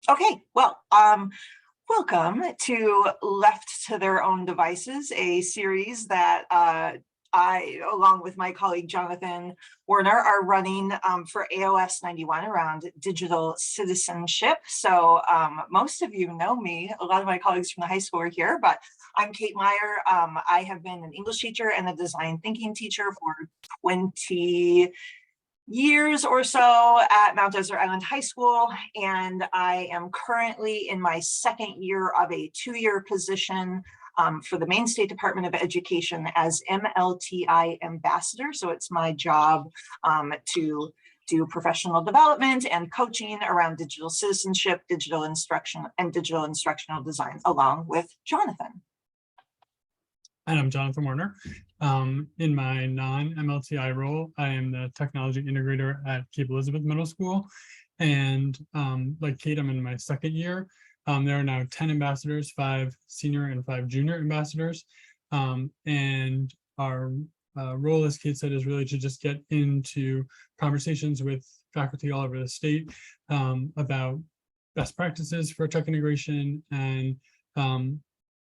Okay, well, welcome to Left to Their Own Devices, a series that I, along with my colleague Jonathan Werner, are running for AOS 91 around digital citizenship. So most of you know me. A lot of my colleagues from the high school are here, but I'm Kate Meyer. I have been an English teacher and a design thinking teacher for 20 years or so at Mount Desert Island High School, and I am currently in my second year of a 2-year position for the Maine State Department of Education as MLTI ambassador. So it's my job to do professional development and coaching around digital citizenship, digital instruction, and digital instructional design, along with Jonathan. And I'm Jonathan Werner. In my non-MLTI role, I am the technology integrator at Cape Elizabeth Middle School. And like Kate, I'm in my second year. There are now 10 ambassadors, 5 senior and 5 junior ambassadors. And our role, as Kate said, is really to just get into conversations with faculty all over the state about best practices for tech integration. And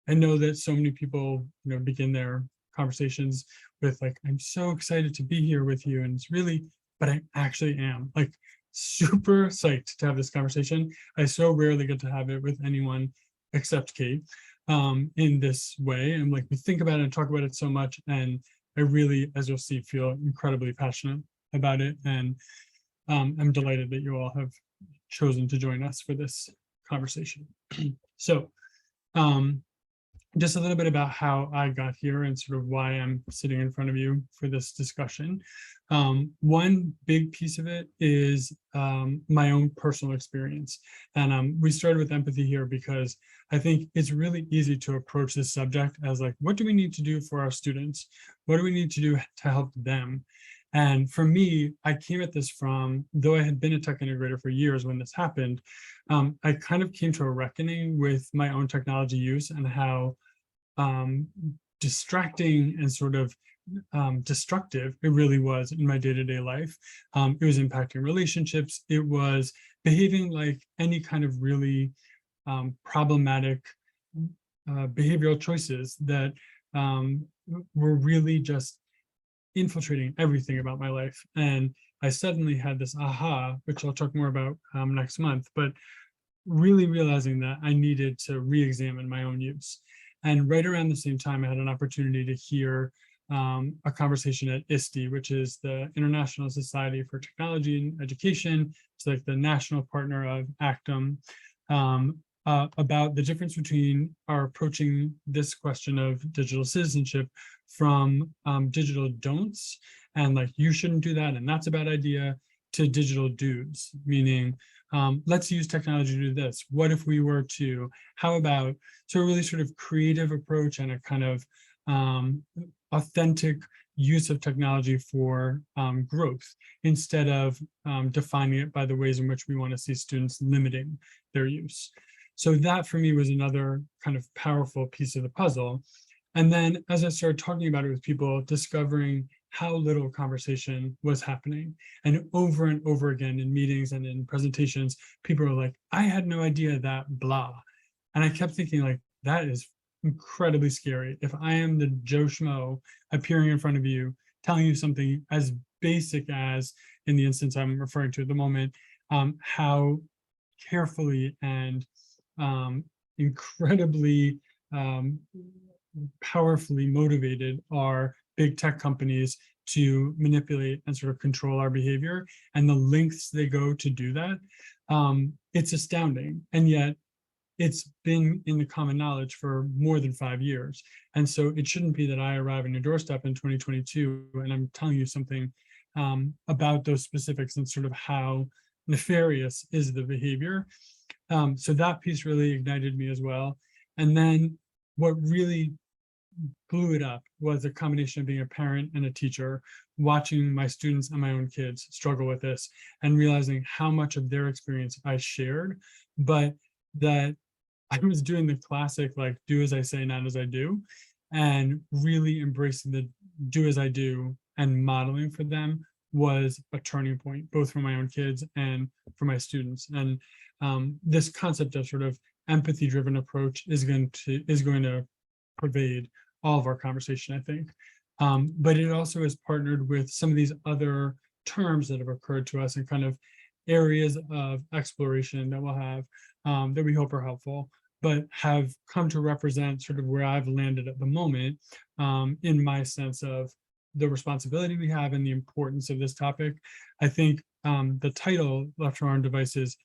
I know that so many people, begin their conversations with like, I'm so excited to be here with you. And it's really, but I actually am like super psyched to have this conversation. I so rarely get to have it with anyone except Kate in this way. And like, we think about it and talk about it so much. And I really, as you'll see, feel incredibly passionate about it. And I'm delighted that you all have chosen to join us for this conversation. So, just a little bit about how I got here and sort of why I'm sitting in front of you for this discussion. One big piece of it is my own personal experience. And we started with empathy here because I think it's really easy to approach this subject as like, what do we need to do for our students? What do we need to do to help them? And for me, I came at this from, though I had been a tech integrator for years when this happened, I kind of came to a reckoning with my own technology use and how distracting and sort of destructive it really was in my day-to-day life. It was impacting relationships. It was behaving like any kind of really problematic behavioral choices that were really just infiltrating everything about my life. And I suddenly had this aha, which I'll talk more about next month, but really realizing that I needed to re-examine my own use. And right around the same time, I had an opportunity to hear a conversation at ISTE, which is the International Society for Technology and Education. It's like the national partner of ACTM, about the difference between our approaching this question of digital citizenship from digital don'ts and like, you shouldn't do that and that's a bad idea, to digital do's, meaning let's use technology to do this. What if we were to, how about, so a really sort of creative approach and a kind of authentic use of technology for growth, instead of defining it by the ways in which we want to see students limiting their use. So that for me was another kind of powerful piece of the puzzle. And then as I started talking about it with people, discovering how little conversation was happening. And over again in meetings and in presentations, people were like, I had no idea that blah. And I kept thinking like, that is incredibly scary. If I am the Joe Schmo appearing in front of you, telling you something as basic as, in the instance I'm referring to at the moment, how carefully and incredibly powerfully motivated are big tech companies to manipulate and sort of control our behavior, and the lengths they go to do that. It's astounding. And yet it's been in the common knowledge for more than 5 years. And so it shouldn't be that I arrive on your doorstep in 2022 and I'm telling you something about those specifics and sort of how nefarious is the behavior. So that piece really ignited me as well. And then what really blew it up was a combination of being a parent and a teacher, watching my students and my own kids struggle with this and realizing how much of their experience I shared, but that I was doing the classic, like, do as I say, not as I do, and really embracing the do as I do and modeling for them was a turning point, both for my own kids and for my students. And this concept of sort of empathy-driven approach is going to pervade all of our conversation, I think. But it also is partnered with some of these other terms that have occurred to us and kind of areas of exploration that we'll have that we hope are helpful, but have come to represent sort of where I've landed at the moment in my sense of the responsibility we have and the importance of this topic. I think the title, Left to Our Own Devices,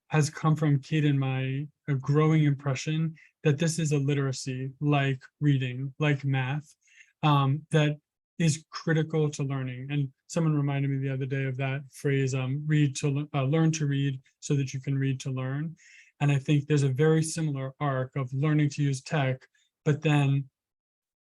has come from Kate and my growing impression that this is a literacy like reading, like math, that is critical to learning. And someone reminded me the other day of that phrase, learn to read so that you can read to learn. And I think there's a very similar arc of learning to use tech, but then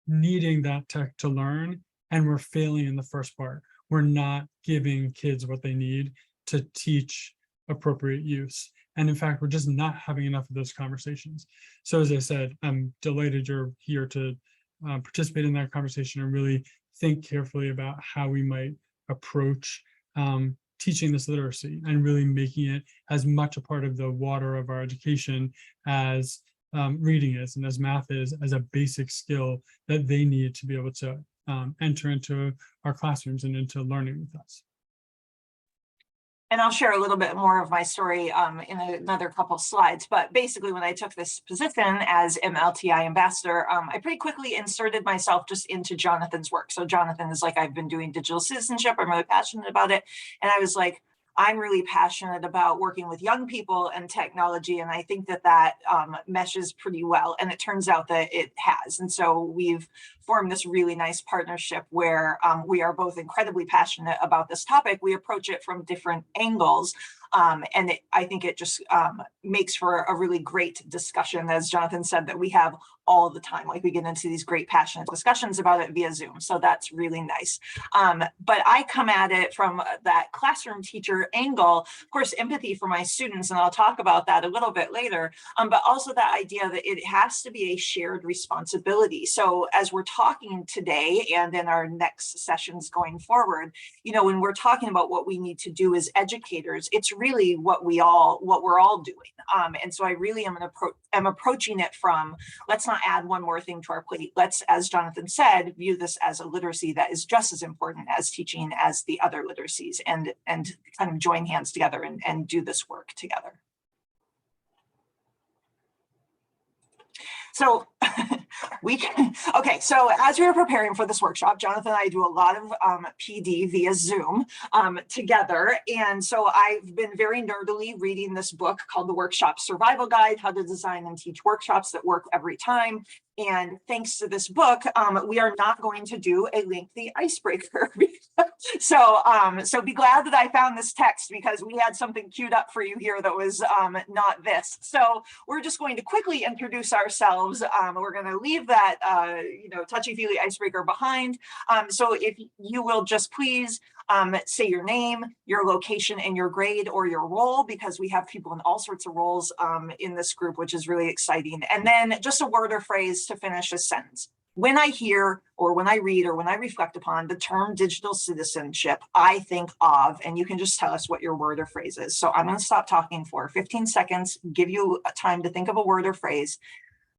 needing that tech to learn, and we're failing in the first part. We're not giving kids what they need to teach appropriate use. And in fact, we're just not having enough of those conversations. So as I said, I'm delighted you're here to participate in that conversation and really think carefully about how we might approach teaching this literacy and really making it as much a part of the water of our education as reading is and as math is, as a basic skill that they need to be able to enter into our classrooms and into learning with us. And I'll share a little bit more of my story in another couple slides. But basically, when I took this position as MLTI ambassador, I pretty quickly inserted myself just into Jonathan's work. So Jonathan is like, I've been doing digital citizenship. I'm really passionate about it. And I was like, I'm really passionate about working with young people and technology. And I think that that meshes pretty well. And it turns out that it has. And so we've formed this really nice partnership where we are both incredibly passionate about this topic. We approach it from different angles. And I think it just makes for a really great discussion, as Jonathan said, that we have all the time. Like we get into these great passionate discussions about it via Zoom. So that's really nice. But I come at it from that classroom teacher angle, of course, empathy for my students, and I'll talk about that a little bit later, but also that idea that it has to be a shared responsibility. So as we're talking today and in our next sessions going forward, you know, when we're talking about what we need to do as educators, it's really what we're all doing. And so I really am approaching it from, let's not add one more thing to our plate. Let's, as Jonathan said, view this as a literacy that is just as important as teaching as the other literacies, and kind of join hands together and do this work together. So okay, so as we were preparing for this workshop, Jonathan and I do a lot of PD via Zoom together. And so I've been very nerdily reading this book called The Workshop Survival Guide, How to Design and Teach Workshops That Work Every Time. And thanks to this book, we are not going to do a lengthy icebreaker. So be glad that I found this text, because we had something queued up for you here that was not this. So we're just going to quickly introduce ourselves. We're going to leave that touchy-feely icebreaker behind. So if you will just please say your name, your location, and your grade or your role, because we have people in all sorts of roles in this group, which is really exciting. And then just a word or phrase to finish a sentence. When I hear, or when I read, or when I reflect upon the term digital citizenship, I think of, and you can just tell us what your word or phrase is. So I'm going to stop talking for 15 seconds, give you time to think of a word or phrase.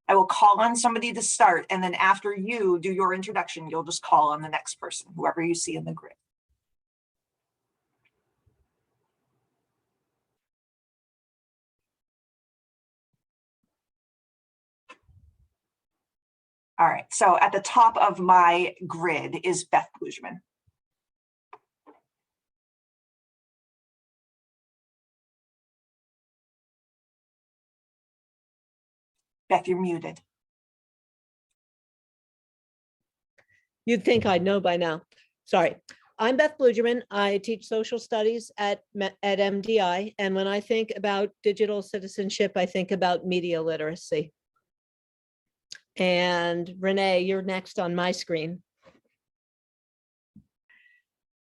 I will call on somebody to start, and then after you do your introduction, you'll just call on the next person, whoever you see in the grid. All right, so at the top of my grid is Beth Blujman. Beth, you're muted. You'd think I'd know by now. Sorry. I'm Beth Blugerman. I teach social studies at MDI. And when I think about digital citizenship, I think about media literacy. And Renee, you're next on my screen.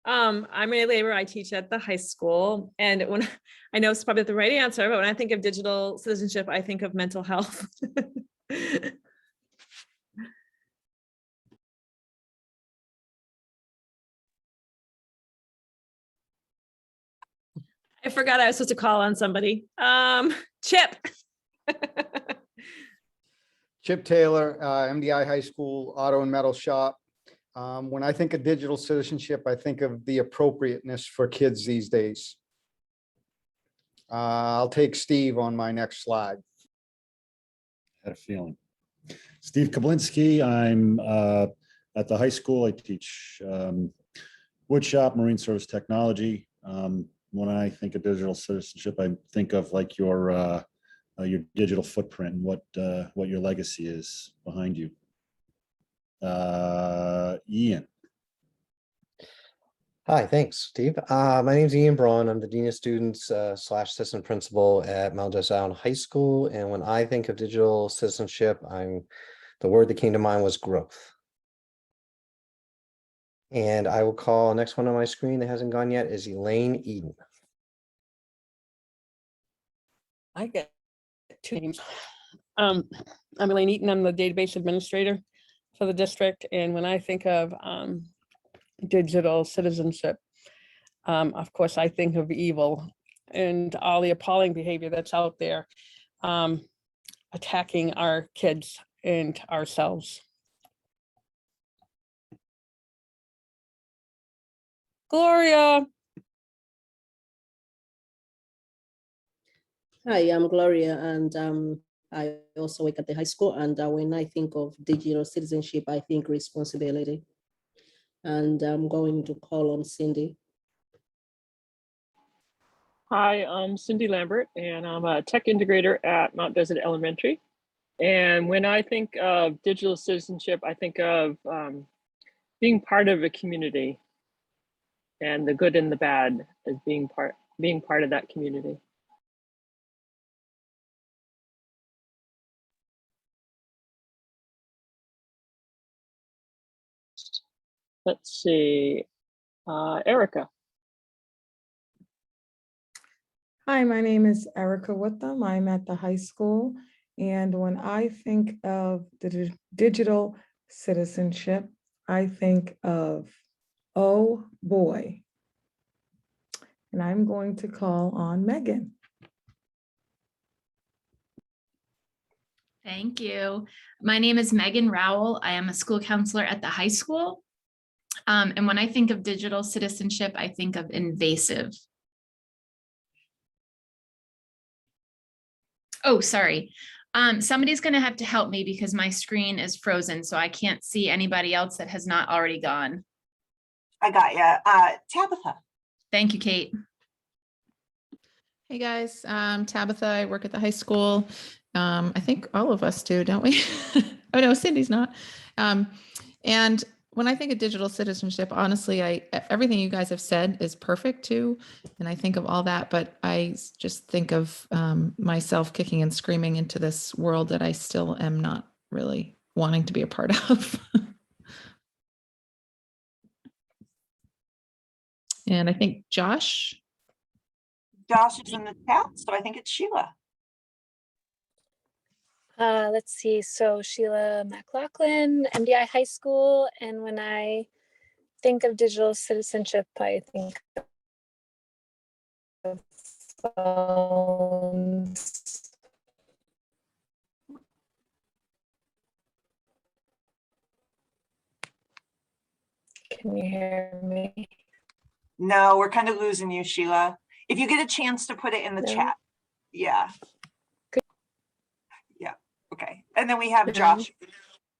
I'm Renee Labor. I teach at the high school. And when I know it's probably the right answer, but when I think of digital citizenship, I think of mental health. I forgot I was supposed to call on somebody. Chip. Chip Taylor, MDI High School Auto and Metal Shop. When I think of digital citizenship, I think of the appropriateness for kids these days. I'll take Steve on my next slide. Had a feeling. Steve Kablinski, I'm at the high school. I teach woodshop, marine service technology. When I think of digital citizenship, I think of like your digital footprint and what your legacy is behind you. Ian. Hi, thanks, Steve. My name's Ian Braun. I'm the Dean of Students / Assistant Principal at Mount Desert Island High School. And when I think of digital citizenship, the word that came to mind was growth. And I will call next one on my screen that hasn't gone yet is Elaine Eden. I get two names. I'm Elaine Eaton. I'm the database administrator for the district. And when I think of digital citizenship, of course, I think of evil and all the appalling behavior that's out there, attacking our kids and ourselves. Gloria. Hi, I'm Gloria, and I also work at the high school. And when I think of digital citizenship, I think responsibility. And I'm going to call on Cindy. Hi, I'm Cindy Lambert, and I'm a tech integrator at Mount Desert Elementary. And when I think of digital citizenship, I think of being part of a community, and the good and the bad as being part of that community. Let's see, Erica. Hi, my name is Erica Witham. I'm at the high school. And when I think of the digital citizenship, I think of, oh boy. And I'm going to call on Megan. Thank you. My name is Megan Rowell. I am a school counselor at the high school. And when I think of digital citizenship, I think of invasive. Oh, sorry. Somebody's going to have to help me because my screen is frozen, so I can't see anybody else that has not already gone. I got you. Tabitha. Thank you, Kate. Hey guys, Tabitha. I work at the high school. I think all of us do, don't we? Oh no, Cindy's not. And when I think of digital citizenship, honestly, everything you guys have said is perfect too. And I think of all that, but I just think of myself kicking and screaming into this world that I still am not really wanting to be a part of. And I think Josh is in the chat, so I think it's Sheila. Let's see. So Sheila McLaughlin, MDI High School. And when I think of digital citizenship, I think of phones. Can you hear me? No, we're kind of losing you, Sheila. If you get a chance to put it in the chat. Yeah. Yeah. Okay. And then we have Josh.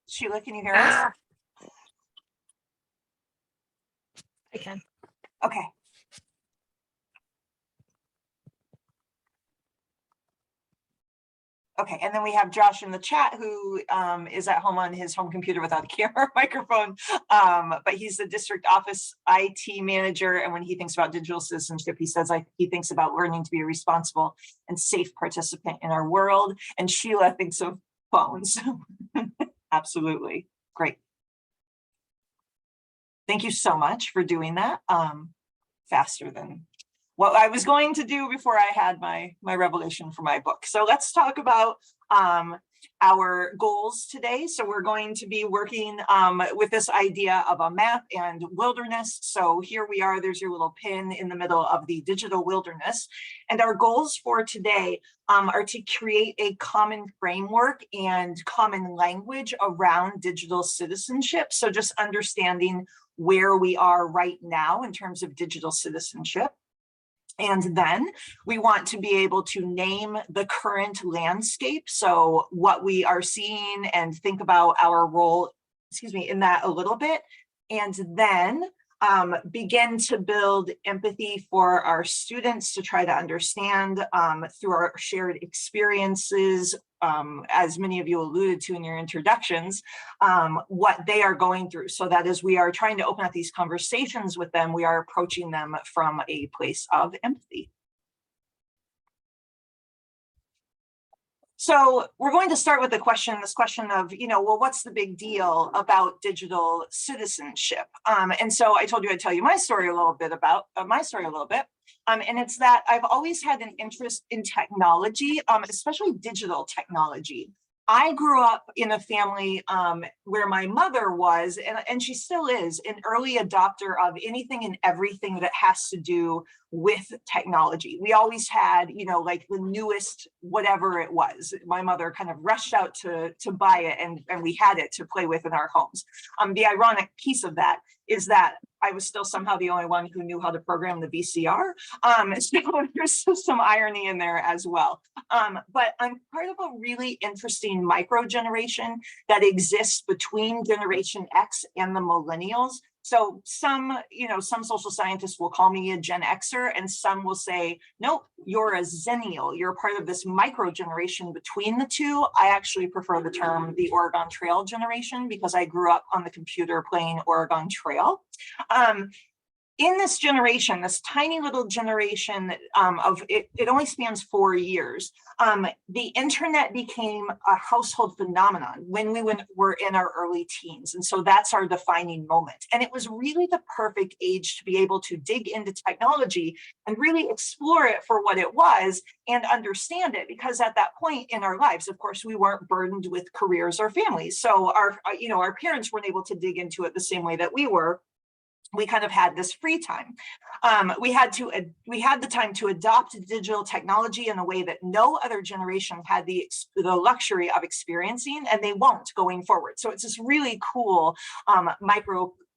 Sheila, can you hear us? I can. Okay. Okay, and then we have Josh in the chat who is at home on his home computer without a camera microphone, but he's the district office IT manager. And when he thinks about digital citizenship, he says he thinks about learning to be a responsible and safe participant in our world. And Sheila thinks of phones. Absolutely, great. Thank you so much for doing that faster than what I was going to do before I had my revelation for my book. So let's talk about our goals today. So we're going to be working with this idea of a map and wilderness. So here we are, there's your little pin in the middle of the digital wilderness. And our goals for today are to create a common framework and common language around digital citizenship. So just understanding where we are right now in terms of digital citizenship. And then we want to be able to name the current landscape. So what we are seeing and think about our role, in that a little bit. And then begin to build empathy for our students to try to understand through our shared experiences, as many of you alluded to in your introductions, what they are going through, so that as we are trying to open up these conversations with them, we are approaching them from a place of empathy. So we're going to start with this question of, well, what's the big deal about digital citizenship? And so I told you I'd tell you my story a little bit about and it's that I've always had an interest in technology, especially digital technology. I grew up in a family where my mother was, and she still is, an early adopter of anything and everything that has to do with technology. We always had, like the newest, whatever it was. My mother kind of rushed out to buy it, and we had it to play with in our homes. The ironic piece of that is that I was still somehow the only one who knew how to program the VCR. So there's some irony in there as well. But I'm part of a really interesting micro generation that exists between Generation X and the millennials. So some social scientists will call me a Gen Xer, and some will say, nope, you're a Zennial. You're part of this micro generation between the two. I actually prefer the term the Oregon Trail generation because I grew up on the computer playing Oregon Trail. In this generation, this tiny little generation of it only spans 4 years. The internet became a household phenomenon when we were in our early teens. And so that's our defining moment. And it was really the perfect age to be able to dig into technology and really explore it for what it was and understand it. Because at that point in our lives, of course, we weren't burdened with careers or families. So our parents weren't able to dig into it the same way that we were. We kind of had this free time. We had the time to adopt digital technology in a way that no other generation had the luxury of experiencing, and they won't going forward. So it's this really cool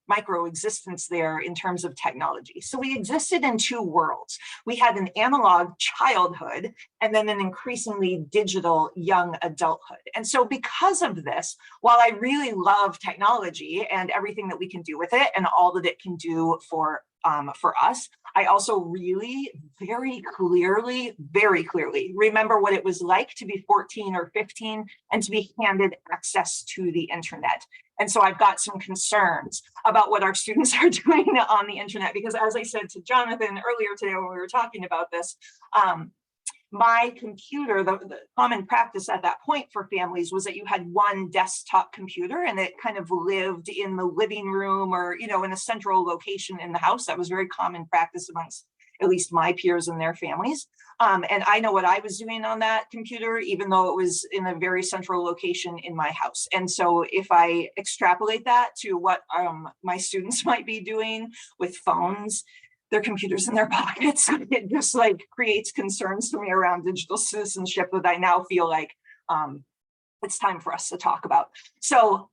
micro existence there in terms of technology. So we existed in two worlds. We had an analog childhood and then an increasingly digital young adulthood. And so because of this, while I really love technology and everything that we can do with it and all that it can do for us, I also really very clearly remember what it was like to be 14 or 15 and to be handed access to the internet. And so I've got some concerns about what our students are doing on the internet, because as I said to Jonathan earlier today when we were talking about this, my computer, the common practice at that point for families was that you had one desktop computer and it kind of lived in the living room or, in a central location in the house. That was very common practice amongst at least my peers and their families. And I know what I was doing on that computer, even though it was in a very central location in my house. And so if I extrapolate that to what my students might be doing with phones, their computers in their pockets, it just like creates concerns for me around digital citizenship that I now feel like it's time for us to talk about. So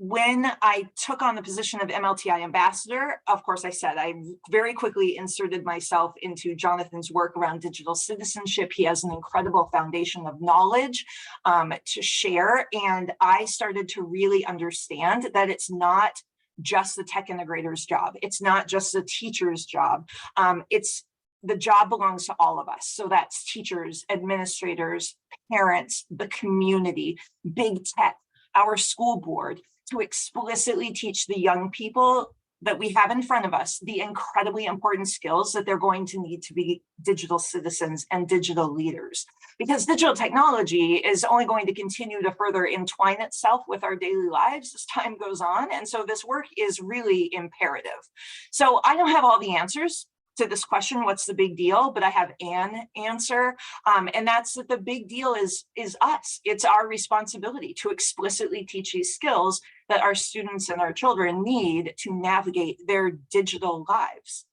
when I took on the position of MLTI ambassador, of course, I said I very quickly inserted myself into Jonathan's work around digital citizenship. He has an incredible foundation of knowledge to share. And I started to really understand that it's not just the tech integrator's job. It's not just the teacher's job. The job belongs to all of us. So that's teachers, administrators, parents, the community, big tech, our school board, to explicitly teach the young people that we have in front of us the incredibly important skills that they're going to need to be digital citizens and digital leaders. Because digital technology is only going to continue to further entwine itself with our daily lives as time goes on. And so this work is really imperative. So I don't have all the answers. to this question, what's the big deal? But I have an answer. And that's that the big deal is us. It's our responsibility to explicitly teach these skills that our students and our children need to navigate their digital lives.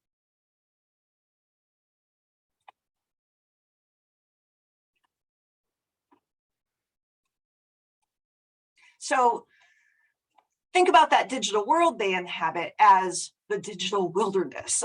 So think about that digital world they inhabit as the digital wilderness,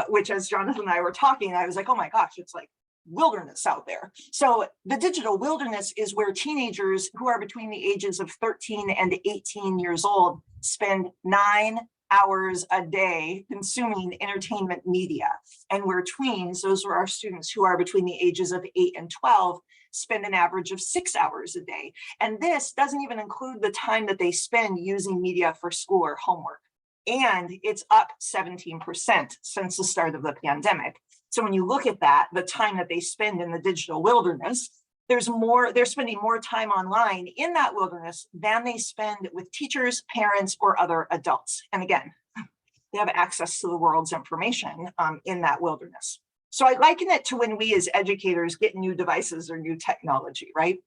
which, as Jonathan and I were talking, I was like, oh my gosh, it's like wilderness out there. So the digital wilderness is where teenagers who are between the ages of 13 and 18 years old spend 9 hours a day consuming entertainment media. And where tweens, those are our students who are between the ages of 8 and 12, spend an average of 6 hours a day. And this doesn't even include the time that they spend using media for school or homework. And it's up 17% since the start of the pandemic. So when you look at that, the time that they spend in the digital wilderness, they're spending more time online in that wilderness than they spend with teachers, parents, or other adults. And again, they have access to the world's information in that wilderness. So I liken it to when we as educators get new devices or new technology, right?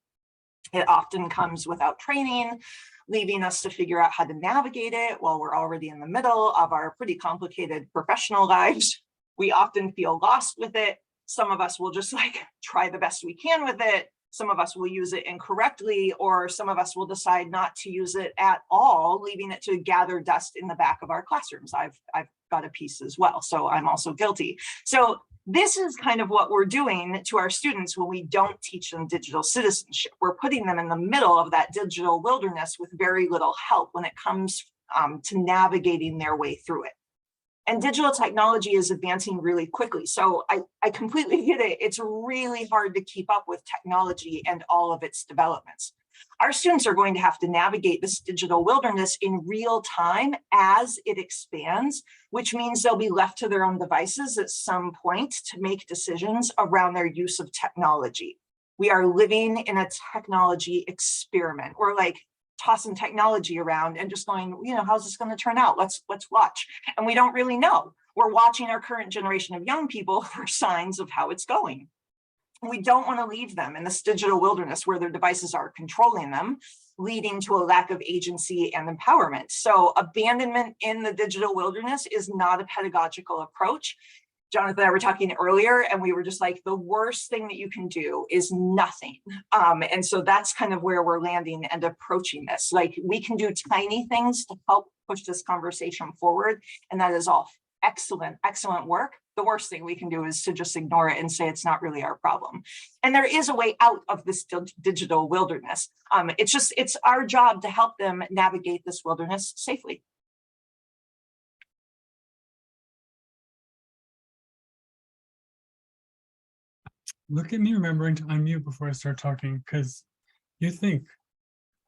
It often comes without training, leaving us to figure out how to navigate it while we're already in the middle of our pretty complicated professional lives. We often feel lost with it. Some of us will just like try the best we can with it. Some of us will use it incorrectly, or some of us will decide not to use it at all, leaving it to gather dust in the back of our classrooms. I've got a piece as well, so I'm also guilty. So this is kind of what we're doing to our students when we don't teach them digital citizenship. We're putting them in the middle of that digital wilderness with very little help when it comes to navigating their way through it. And digital technology is advancing really quickly. So I completely get it. It's really hard to keep up with technology and all of its developments. Our students are going to have to navigate this digital wilderness in real time as it expands, which means they'll be left to their own devices at some point to make decisions around their use of technology. We are living in a technology experiment. We're like tossing technology around and just going, you know, how's this going to turn out? Let's watch. And we don't really know. We're watching our current generation of young people for signs of how it's going. We don't want to leave them in this digital wilderness where their devices are controlling them, leading to a lack of agency and empowerment. So abandonment in the digital wilderness is not a pedagogical approach. Jonathan and I were talking earlier, and we were just like, the worst thing that you can do is nothing. And so that's kind of where we're landing and approaching this. Like, we can do tiny things to help push this conversation forward, and that is all excellent, excellent work. The worst thing we can do is to just ignore it and say it's not really our problem. And there is a way out of this digital wilderness. It's our job to help them navigate this wilderness safely. Look at me remembering to unmute before I start talking, because you think,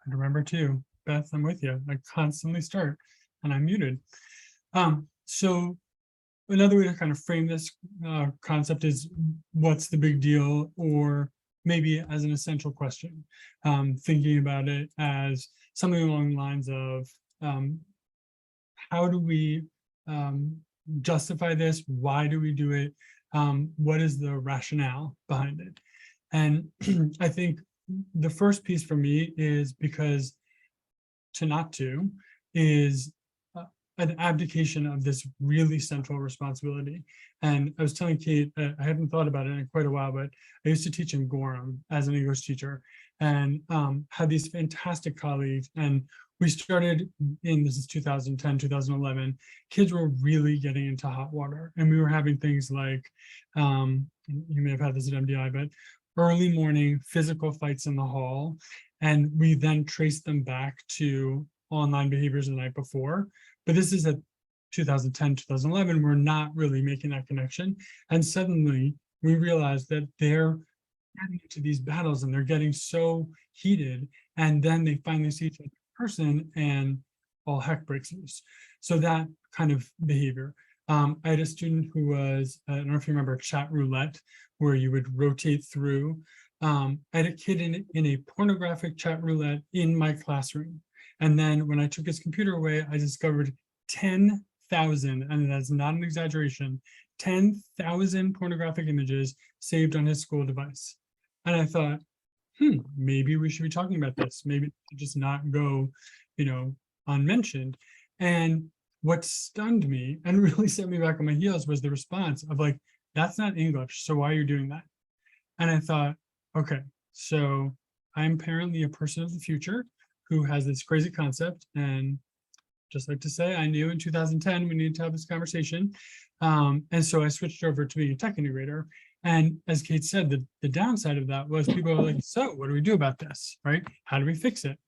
I'd remember too, Beth, I'm with you. I constantly start and I'm muted. So another way to kind of frame this concept is, what's the big deal? Or maybe as an essential question, thinking about it as something along the lines of, how do we justify this? Why do we do it? What is the rationale behind it? And I think the first piece for me is because to not to is an abdication of this really central responsibility. And I was telling Kate, I hadn't thought about it in quite a while, but I used to teach in Gorham as an English teacher, and had these fantastic colleagues. And we started in, this is 2010, 2011, kids were really getting into hot water. And we were having things like, you may have had this at MDI, but early morning physical fights in the hall. And we then traced them back to online behaviors the night before. But this is at 2010, 2011, we're not really making that connection. And suddenly we realized that they're getting into these battles and they're getting so heated. And then they finally see each other in person and all heck breaks loose. So that kind of behavior. I had a student who was, I don't know if you remember chat roulette, where you would rotate through. I had a kid in a pornographic chat roulette in my classroom. And then when I took his computer away, I discovered 10,000, and that's not an exaggeration, 10,000 pornographic images saved on his school device. And I thought, maybe we should be talking about this. Maybe it should just not go, unmentioned. And what stunned me and really set me back on my heels was the response of like, that's not English, so why are you doing that? And I thought, okay, so I'm apparently a person of the future who has this crazy concept. And just like to say, I knew in 2010 we needed to have this conversation. And so I switched over to being a tech integrator. And as Kate said, the downside of that was people were like, so what do we do about this, right? How do we fix it?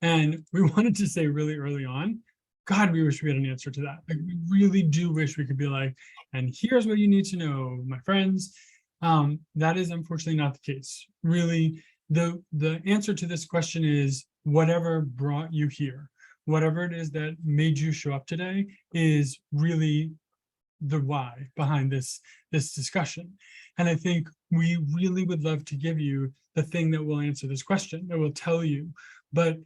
And we wanted to say really early on, God, we wish we had an answer to that. Like, we really do wish we could be like, and here's what you need to know, my friends. That is unfortunately not the case. Really, the answer to this question is whatever brought you here, whatever it is that made you show up today is really the why behind this discussion. And I think we really would love to give you the thing that will answer this question, that will tell you. But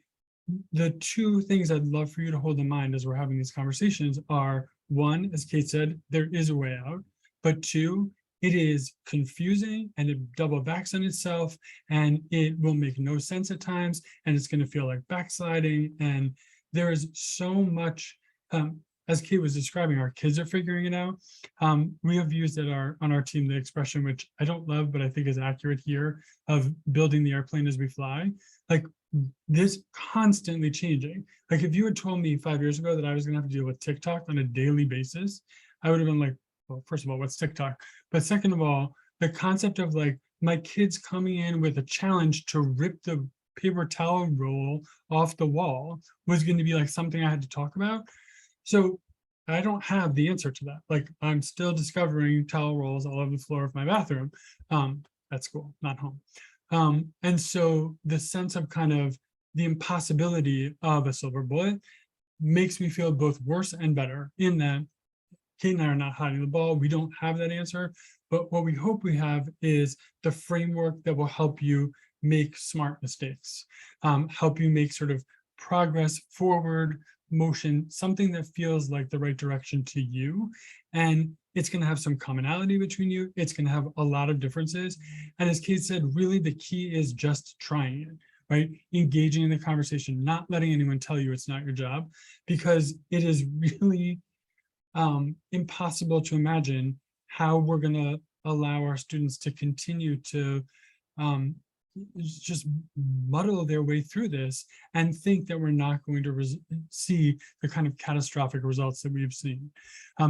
the two things I'd love for you to hold in mind as we're having these conversations are, one, as Kate said, there is a way out, but two, it is confusing and it double backs on itself and it will make no sense at times and it's going to feel like backsliding. And there is so much, as Kate was describing, our kids are figuring it out. We have used on our team the expression, which I don't love, but I think is accurate here, of building the airplane as we fly. Like, this constantly changing. Like, if you had told me 5 years ago that I was going to have to deal with TikTok on a daily basis, I would have been like, well, first of all, what's TikTok? But second of all, the concept of like my kids coming in with a challenge to rip the paper towel roll off the wall was going to be like something I had to talk about. So I don't have the answer to that. Like, I'm still discovering towel rolls all over the floor of my bathroom, at school, not home. And so the sense of kind of the impossibility of a silver bullet makes me feel both worse and better, in that Kate and I are not hiding the ball. We don't have that answer, but what we hope we have is the framework that will help you make smart mistakes, help you make sort of progress forward motion, something that feels like the right direction to you. And it's going to have some commonality between you. It's going to have a lot of differences. And as Kate said, really the key is just trying it, right? Engaging in the conversation, not letting anyone tell you it's not your job, because it is really impossible to imagine how we're going to allow our students to continue to just muddle their way through this and think that we're not going to see the kind of catastrophic results that we've seen.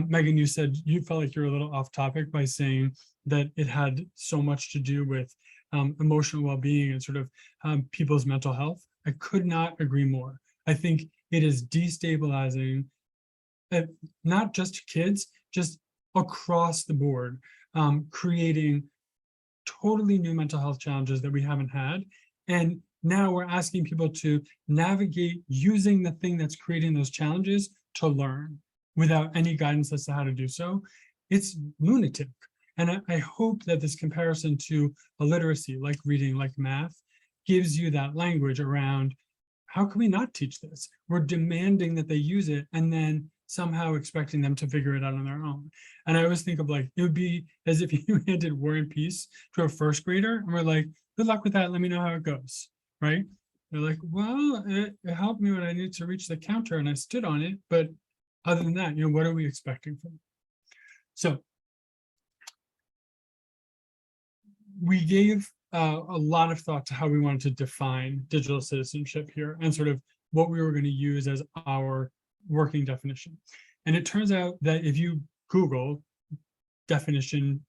Megan, you said you felt like you're a little off topic by saying that it had so much to do with emotional well-being and sort of people's mental health. I could not agree more. I think it is destabilizing, not just kids, just across the board, creating totally new mental health challenges that we haven't had. And now we're asking people to navigate using the thing that's creating those challenges to learn without any guidance as to how to do so. It's lunatic. And I hope that this comparison to a literacy like reading, like math, gives you that language around how can we not teach this? We're demanding that they use it and then somehow expecting them to figure it out on their own. And I always think of like, it would be as if you handed War and Peace to a first grader and we're like, good luck with that, let me know how it goes, right? They're like, well, it helped me when I needed to reach the counter and I stood on it, but other than that, what are we expecting from them? So we gave a lot of thought to how we wanted to define digital citizenship here and sort of what we were going to use as our working definition. And it turns out that if you Google definition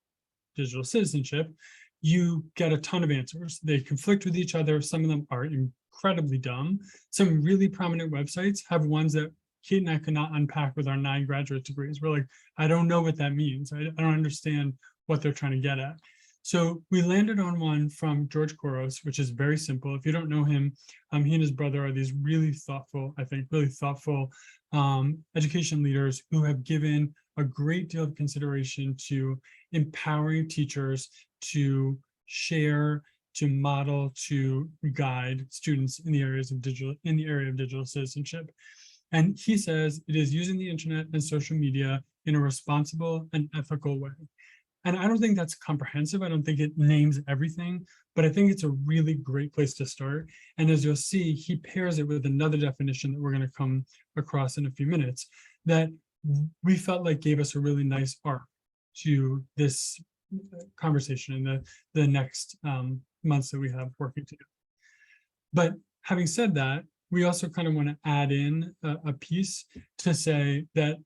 digital citizenship, you get a ton of answers. They conflict with each other. Some of them are incredibly dumb. Some really prominent websites have ones that Kate and I could not unpack with our 9 graduate degrees. We're like, I don't know what that means. I don't understand what they're trying to get at. So we landed on one from George Couros, which is very simple. If you don't know him, he and his brother are these really thoughtful, I think, really thoughtful education leaders who have given a great deal of consideration to empowering teachers to share, to model, to guide students in the area of digital citizenship. And he says it is using the internet and social media in a responsible and ethical way. And I don't think that's comprehensive. I don't think it names everything, but I think it's a really great place to start. And as you'll see, he pairs it with another definition that we're going to come across in a few minutes that we felt like gave us a really nice arc to this conversation in the next months that we have working together. But having said that, we also kind of want to add in a piece to say that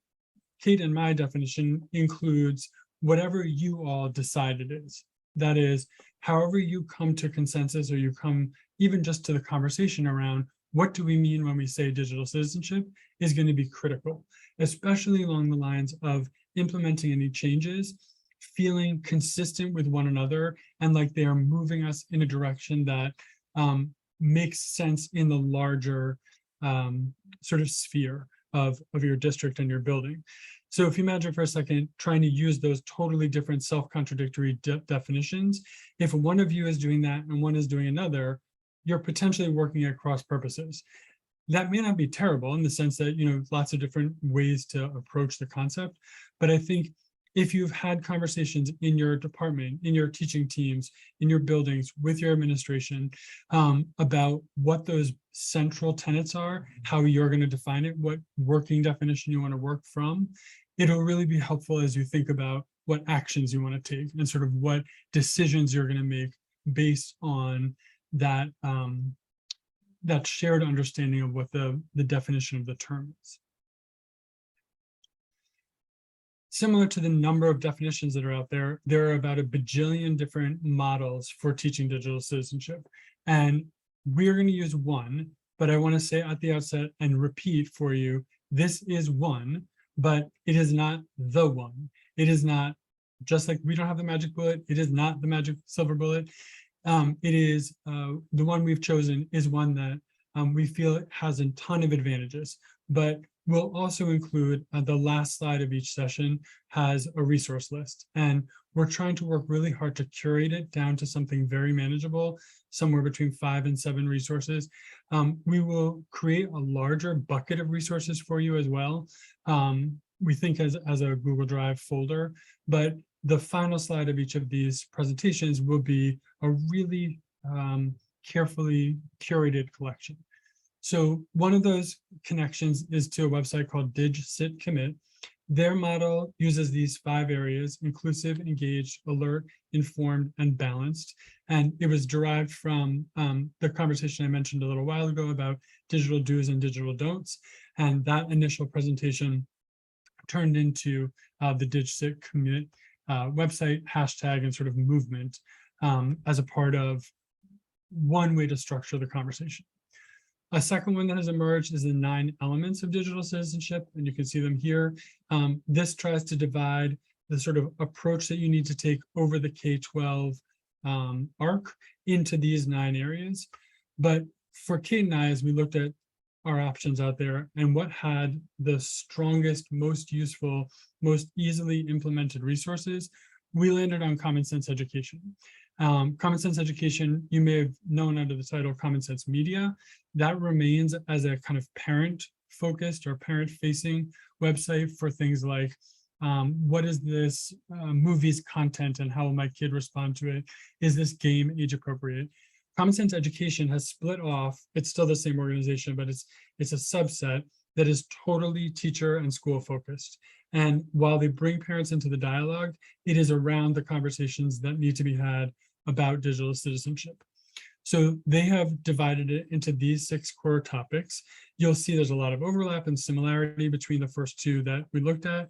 Kate and my definition includes whatever you all decide it is. That is, however you come to consensus or you come even just to the conversation around what do we mean when we say digital citizenship is going to be critical, especially along the lines of implementing any changes, feeling consistent with one another, and like they are moving us in a direction that makes sense in the larger sort of sphere of your district and your building. So if you imagine for a second, trying to use those totally different self-contradictory definitions, if one of you is doing that and one is doing another, you're potentially working at cross purposes. That may not be terrible in the sense that, you know, lots of different ways to approach the concept, but I think if you've had conversations in your department, in your teaching teams, in your buildings, with your administration, about what those central tenets are, how you're going to define it, what working definition you want to work from, it'll really be helpful as you think about what actions you want to take and sort of what decisions you're going to make based on that, that shared understanding of what the definition of the term is. Similar to the number of definitions that are out there, there are about a bajillion different models for teaching digital citizenship. And we're going to use one, but I want to say at the outset and repeat for you, this is one, but it is not the one. It is not, just like we don't have the magic bullet, it is not the magic silver bullet. It is the one we've chosen is one that we feel has a ton of advantages, but we'll also include the last slide of each session has a resource list. And we're trying to work really hard to curate it down to something very manageable, somewhere between 5 and 7 resources. We will create a larger bucket of resources for you as well. We think as a Google Drive folder, but the final slide of each of these presentations will be a really carefully curated collection. So one of those connections is to a website called DigCitCommit. Their model uses these 5 areas: inclusive, engaged, alert, informed, and balanced. And it was derived from the conversation I mentioned a little while ago about digital do's and digital don'ts. And that initial presentation turned into the DigCitCommit website, hashtag, and sort of movement as a part of one way to structure the conversation. A second one that has emerged is the 9 elements of digital citizenship, and you can see them here. This tries to divide the sort of approach that you need to take over the K-12 arc into these 9 areas. But for Kate and I, as we looked at our options out there and what had the strongest, most useful, most easily implemented resources, we landed on common sense education. Common sense education, you may have known under the title Common Sense Media. That remains as a kind of parent-focused or parent-facing website for things like, what is this movie's content and how will my kid respond to it? Is this game age appropriate? Common Sense Education has split off. It's still the same organization, but it's a subset that is totally teacher and school focused. And while they bring parents into the dialogue, it is around the conversations that need to be had about digital citizenship. So they have divided it into these 6 core topics. You'll see there's a lot of overlap and similarity between the first 2 that we looked at,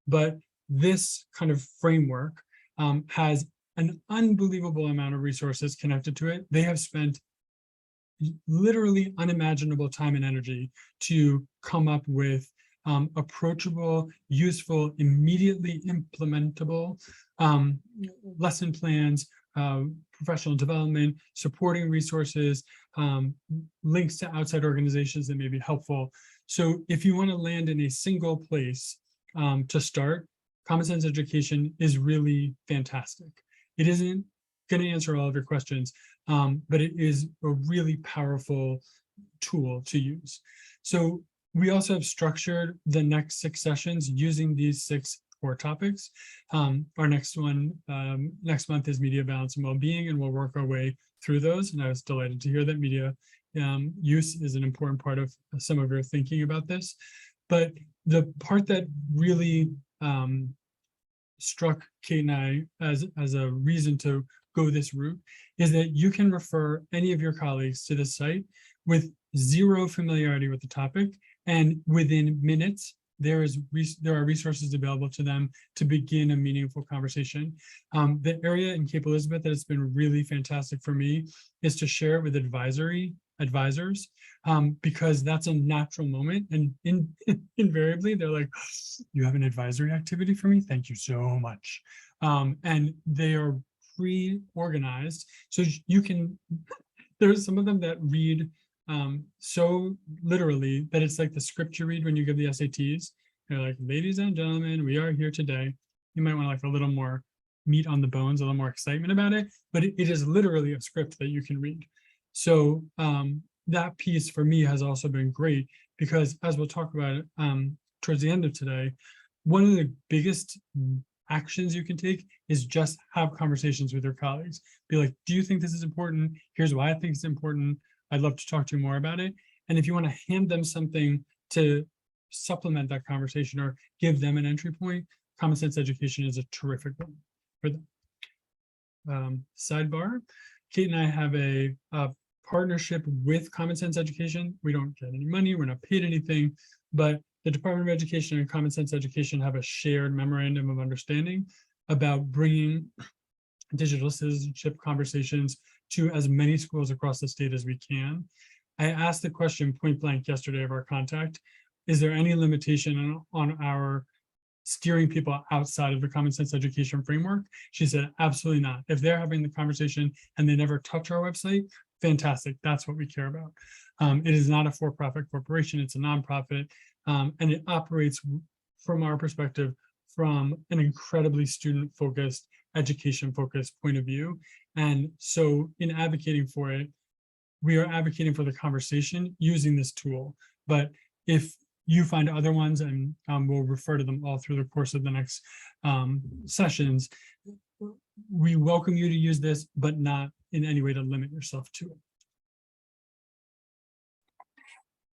but this kind of framework has an unbelievable amount of resources connected to it. They have spent literally unimaginable time and energy to come up with approachable, useful, immediately implementable lesson plans, professional development, supporting resources, links to outside organizations that may be helpful. So if you want to land in a single place to start, Common Sense Education is really fantastic. It isn't going to answer all of your questions, but it is a really powerful tool to use. So we also have structured the next 6 sessions using these 6 core topics. Our next one next month is media balance and well-being, and we'll work our way through those. And I was delighted to hear that media use is an important part of some of your thinking about this. But the part that really struck Kate and I as a reason to go this route is that you can refer any of your colleagues to this site with zero familiarity with the topic, and within minutes there are resources available to them to begin a meaningful conversation. The area in Cape Elizabeth that has been really fantastic for me is to share it with advisors, because that's a natural moment, and invariably they're like, you have an advisory activity for me? Thank you so much. And they are pre-organized, so you can, there's some of them that read so literally that it's like the script you read when you give the SATs. They're like, ladies and gentlemen, we are here today. You might want like a little more meat on the bones, a little more excitement about it, but it is literally a script that you can read. So that piece for me has also been great, because as we'll talk about towards the end of today, one of the biggest actions you can take is just have conversations with your colleagues. Be like, do you think this is important? Here's why I think it's important. I'd love to talk to you more about it. And if you want to hand them something to supplement that conversation or give them an entry point, Common Sense Education is a terrific one for them. Sidebar, Kate and I have a partnership with Common Sense Education. We don't get any money, we're not paid anything, but the Department of Education and Common Sense Education have a shared memorandum of understanding about bringing digital citizenship conversations to as many schools across the state as we can. I asked the question point blank yesterday of our contact, is there any limitation on our steering people outside of the Common Sense Education framework? She said, absolutely not. If they're having the conversation and they never touch our website, fantastic, that's what we care about. It is not a for-profit corporation, it's a nonprofit, and it operates from our perspective from an incredibly student-focused, education-focused point of view. And so in advocating for it, we are advocating for the conversation using this tool. But if you find other ones, and we'll refer to them all through the course of the next sessions, we welcome you to use this, but not in any way to limit yourself to it.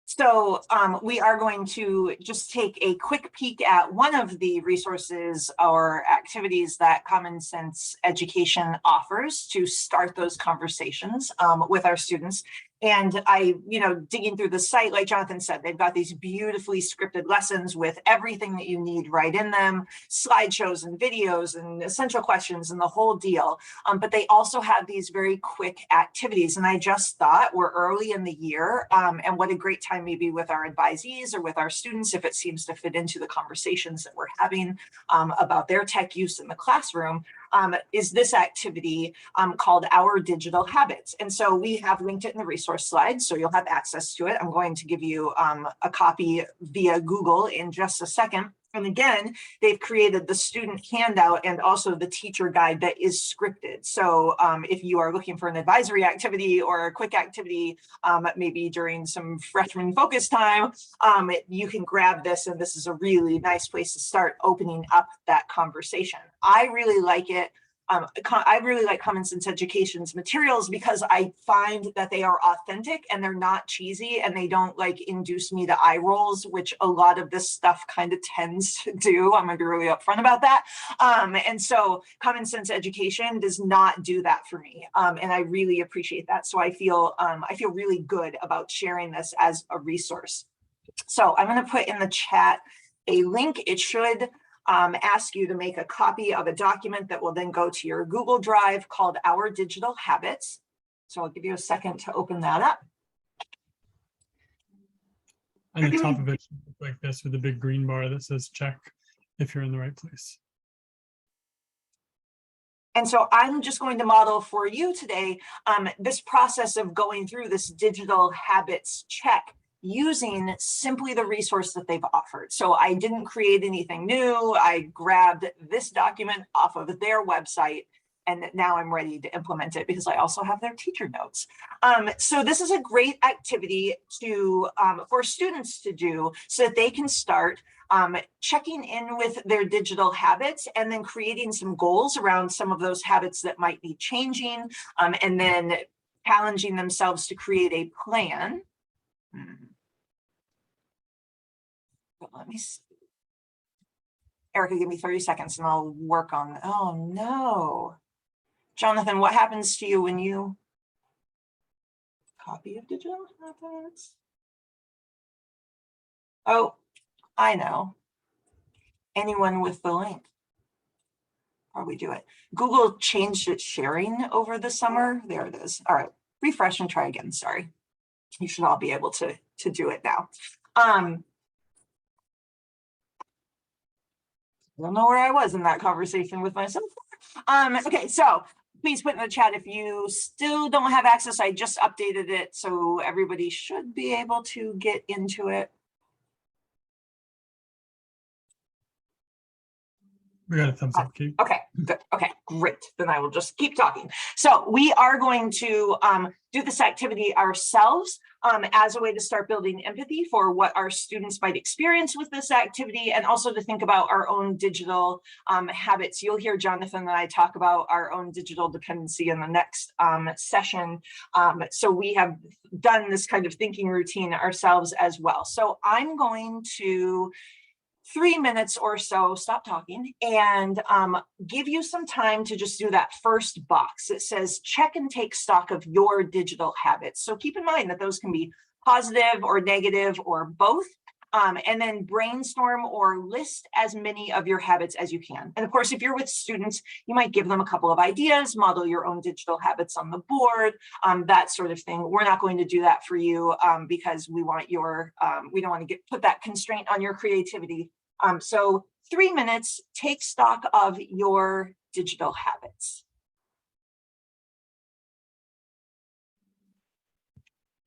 So we are going to just take a quick peek at one of the resources or activities that Common Sense Education offers to start those conversations with our students. And digging through the site, like Jonathan said, they've got these beautifully scripted lessons with everything that you need right in them, slideshows and videos and essential questions and the whole deal. But they also have these very quick activities. And I just thought we're early in the year, and what a great time maybe with our advisees or with our students, if it seems to fit into the conversations that we're having about their tech use in the classroom, is this activity called Our Digital Habits. And so we have linked it in the resource slides, so you'll have access to it. I'm going to give you a copy via Google in just a second. And again, they've created the student handout and also the teacher guide that is scripted. So if you are looking for an advisory activity or a quick activity, maybe during some freshman focus time, you can grab this, and this is a really nice place to start opening up that conversation. I really like it. I really like Common Sense Education's materials because I find that they are authentic and they're not cheesy, and they don't like induce me to eye rolls, which a lot of this stuff kind of tends to do. I'm gonna be really upfront about that. And so Common Sense Education does not do that for me. And I really appreciate that. So I feel really good about sharing this as a resource. So I'm gonna put in the chat a link. It should ask you to make a copy of a document that will then go to your Google Drive called Our Digital Habits. So I'll give you a second to open that up. And the top of it should look like this with a big green bar that says check if you're in the right place. And so I'm just going to model for you today this process of going through this digital habits check using simply the resource that they've offered. So I didn't create anything new. I grabbed this document off of their website, and now I'm ready to implement it because I also have their teacher notes. So this is a great activity to for students to do so that they can start checking in with their digital habits and then creating some goals around some of those habits that might be changing, and then challenging themselves to create a plan. Let me see. Erica, give me 30 seconds and I'll work on, oh no. Jonathan, what happens to you when you copy of digital habits? Oh, I know. Anyone with the link. Probably do it. Google changed its sharing over the summer. There it is. All right, refresh and try again. Sorry. You should all be able to do it now. I don't know where I was in that conversation with myself. Okay, so please put in the chat if you still don't have access. I just updated it, so everybody should be able to get into it. We got a thumbs up, Kate. Okay, good. Okay, great. Then I will just keep talking. So we are going to do this activity ourselves as a way to start building empathy for what our students might experience with this activity, and also to think about our own digital habits. You'll hear Jonathan and I talk about our own digital dependency in the next session. So we have done this kind of thinking routine ourselves as well. So I'm going to 3 minutes or so, stop talking, and give you some time to just do that first box. It says check and take stock of your digital habits. So keep in mind that those can be positive or negative or both, and then brainstorm or list as many of your habits as you can. And of course, if you're with students, you might give them a couple of ideas, model your own digital habits on the board, that sort of thing. We're not going to do that for you because we want your, we don't want to put that constraint on your creativity. So 3 minutes, take stock of your digital habits.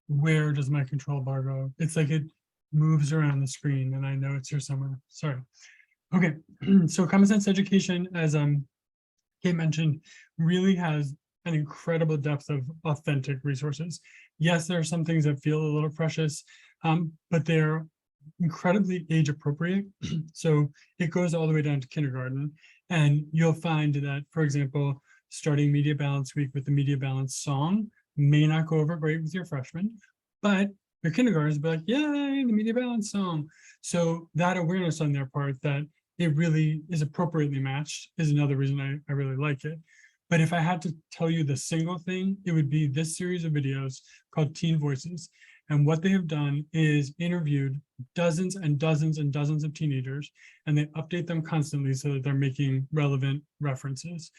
Where does my control bar go? It's like it moves around the screen and I know it's here somewhere. Sorry. Okay, so Common Sense Education, as Kate mentioned, really has an incredible depth of authentic resources. Yes, there are some things that feel a little precious, but they're incredibly age appropriate. So it goes all the way down to kindergarten. And you'll find that, for example, starting Media Balance Week with the Media Balance song may not go over great with your freshmen, but your kindergartners will be like, yay, the Media Balance song. So that awareness on their part that it really is appropriately matched is another reason I really like it. But if I had to tell you the single thing, it would be this series of videos called Teen Voices. And what they have done is interviewed dozens and dozens and dozens of teenagers, and they update them constantly so that they're making relevant references,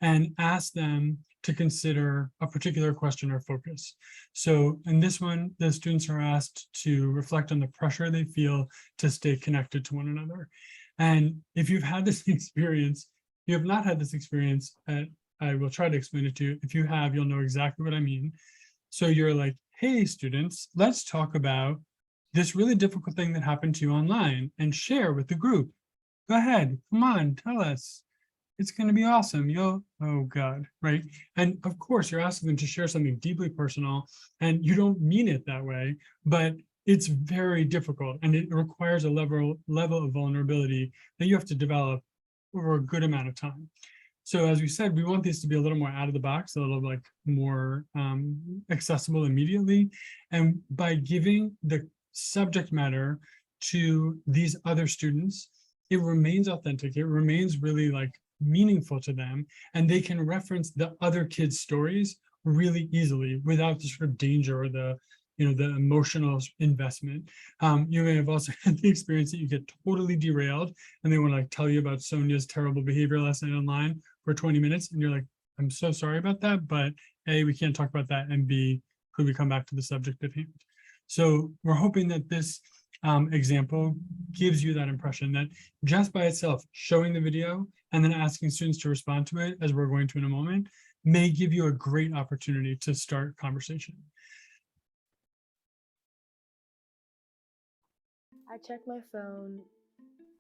and ask them to consider a particular question or focus. So in this one, the students are asked to reflect on the pressure they feel to stay connected to one another. And if you've had this experience, you have not had this experience, I will try to explain it to you. If you have, you'll know exactly what I mean. So you're like, hey, students, let's talk about this really difficult thing that happened to you online and share with the group. Go ahead, come on, tell us. It's going to be awesome. You'll, oh God, right? And of course, you're asking them to share something deeply personal, and you don't mean it that way, but it's very difficult, and it requires a level of vulnerability that you have to develop over a good amount of time. So as we said, we want these to be a little more out of the box, a little like more accessible immediately. And by giving the subject matter to these other students, it remains authentic. It remains really like meaningful to them, and they can reference the other kids' stories really easily without the sort of danger or the emotional investment. You may have also had the experience that you get totally derailed and they want to like tell you about Sonia's terrible behavior last night online for 20 minutes. And you're like, I'm so sorry about that, but A, we can't talk about that. And B, could we come back to the subject at hand? So we're hoping that this example gives you that impression that just by itself, showing the video and then asking students to respond to it, as we're going to in a moment, may give you a great opportunity to start conversation. I check my phone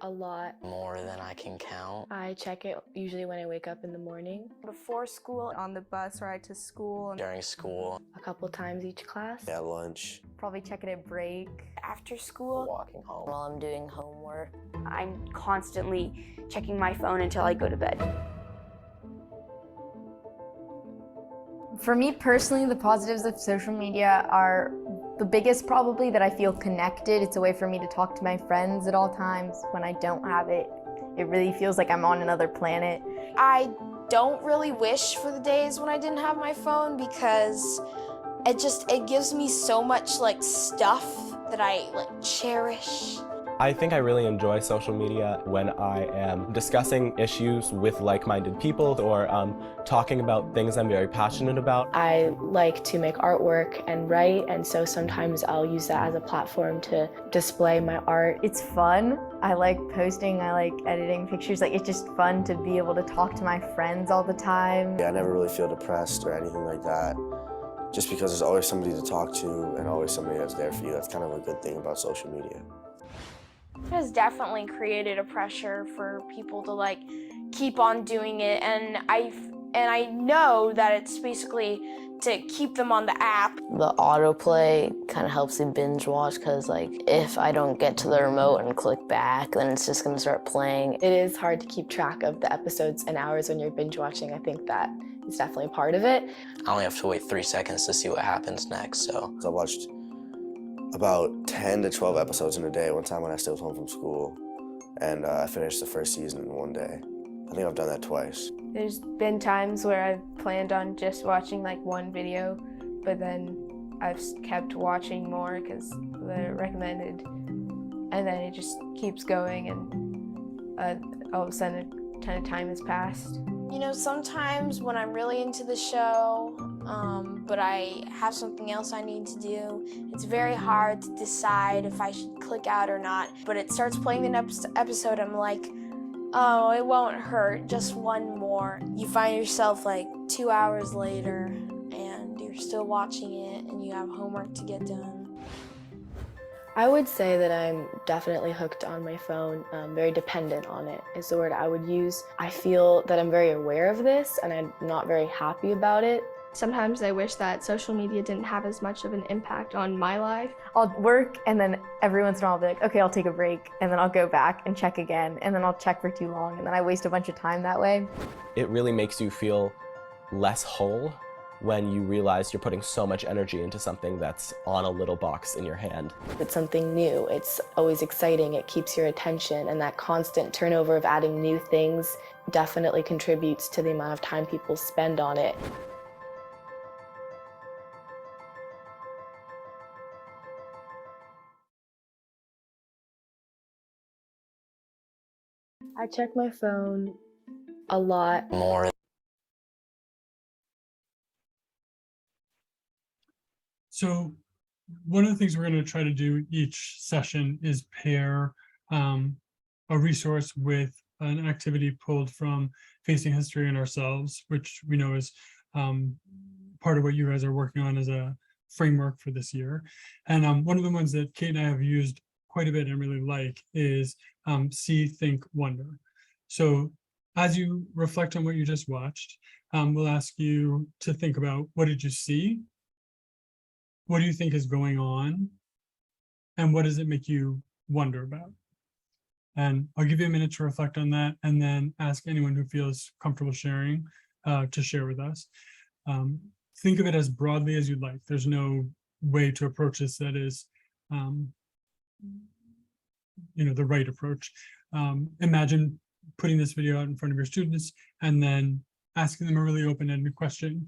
A lot. More than I can count. I check it usually when I wake up in the morning. Before school, on the bus ride to school. During school. A couple times each class. At lunch. Probably check it at break. After school. Walking home. While I'm doing homework. I'm constantly checking my phone until I go to bed. For me personally, the positives of social media are the biggest probably that I feel connected. It's a way for me to talk to my friends at all times. When I don't have it, it really feels like I'm on another planet. I don't really wish for the days when I didn't have my phone because it gives me so much like stuff that I like cherish. I think I really enjoy social media when I am discussing issues with like-minded people or talking about things I'm very passionate about. I like to make artwork and write, and so sometimes I'll use that as a platform to display my art. It's fun. I like posting, I like editing pictures. Like, it's just fun to be able to talk to my friends all the time. Yeah, I never really feel depressed or anything like that. Just because there's always somebody to talk to and always somebody that's there for you. That's kind of a good thing about social media. It has definitely created a pressure for people to like keep on doing it, and I know that it's basically to keep them on the app. The autoplay kind of helps me binge watch because like if I don't get to the remote and click back, then it's just gonna start playing. It is hard to keep track of the episodes and hours when you're binge watching. I think that is definitely part of it. I only have to wait 3 seconds to see what happens next, so I watched about 10 to 12 episodes in a day one time when I stayed home from school, and I finished the first season in one day. I think I've done that twice. There's been times where I've planned on just watching like one video, but then I've kept watching more because they're recommended, and then it just keeps going, and all of a sudden a ton of time has passed. You know, sometimes when I'm really into the show, but I have something else I need to do, it's very hard to decide if I should click out or not. But it starts playing the next episode, I'm like, oh, it won't hurt, just one more. You find yourself like 2 hours later and you're still watching it and you have homework to get done. I would say that I'm definitely hooked on my phone, very dependent on it is the word I would use. I feel that I'm very aware of this and I'm not very happy about it. Sometimes I wish that social media didn't have as much of an impact on my life. I'll work and then every once in a while I'll be like, okay, I'll take a break, and then I'll go back and check again, and then I'll check for too long, and then I waste a bunch of time that way. It really makes you feel less whole when you realize you're putting so much energy into something that's on a little box in your hand. It's something new, it's always exciting, it keeps your attention, and that constant turnover of adding new things definitely contributes to the amount of time people spend on it. I check my phone a lot. More. So one of the things we're going to try to do each session is pair a resource with an activity pulled from Facing History and Ourselves, which we know is part of what you guys are working on as a framework for this year. And one of the ones that Kate and I have used quite a bit and really like is See, Think, Wonder. So as you reflect on what you just watched, we'll ask you to think about, what did you see? What do you think is going on? And what does it make you wonder about? And I'll give you a minute to reflect on that, and then ask anyone who feels comfortable sharing to share with us. Think of it as broadly as you'd like. There's no way to approach this that is the right approach. Imagine putting this video out in front of your students and then asking them a really open-ended question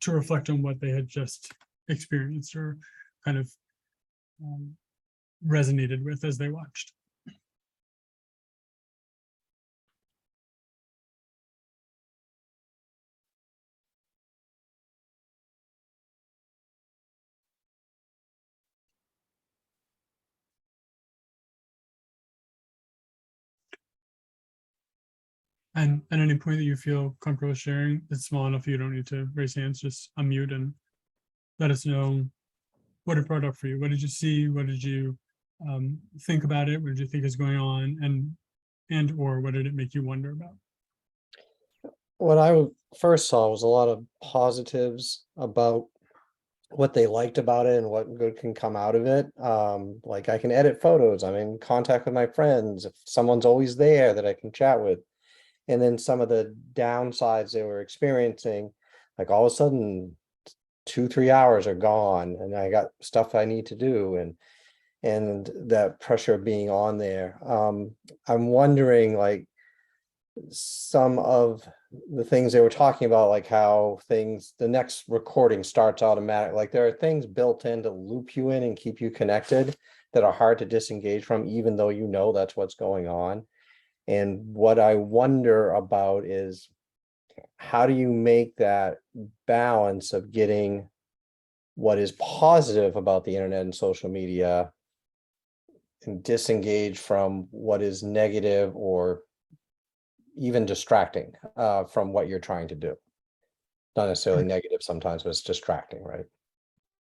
to reflect on what they had just experienced or kind of resonated with as they watched. And at any point that you feel comfortable sharing, it's small enough you don't need to raise hands, just unmute and let us know what it brought up for you. What did you see? What did you think about it? What did you think is going on? And or what did it make you wonder about? What I first saw was a lot of positives about what they liked about it and what good can come out of it. Like I can edit photos, I'm in contact with my friends, if someone's always there that I can chat with. And then some of the downsides they were experiencing, like all of a sudden 2-3 hours are gone and I got stuff I need to do, and that pressure being on there. I'm wondering, like, some of the things they were talking about, like how the next recording starts automatic. Like there are things built in to loop you in and keep you connected that are hard to disengage from, even though you know that's what's going on. And what I wonder about is, how do you make that balance of getting what is positive about the internet and social media and disengage from what is negative or even distracting from what you're trying to do? Not necessarily negative sometimes, but it's distracting, right?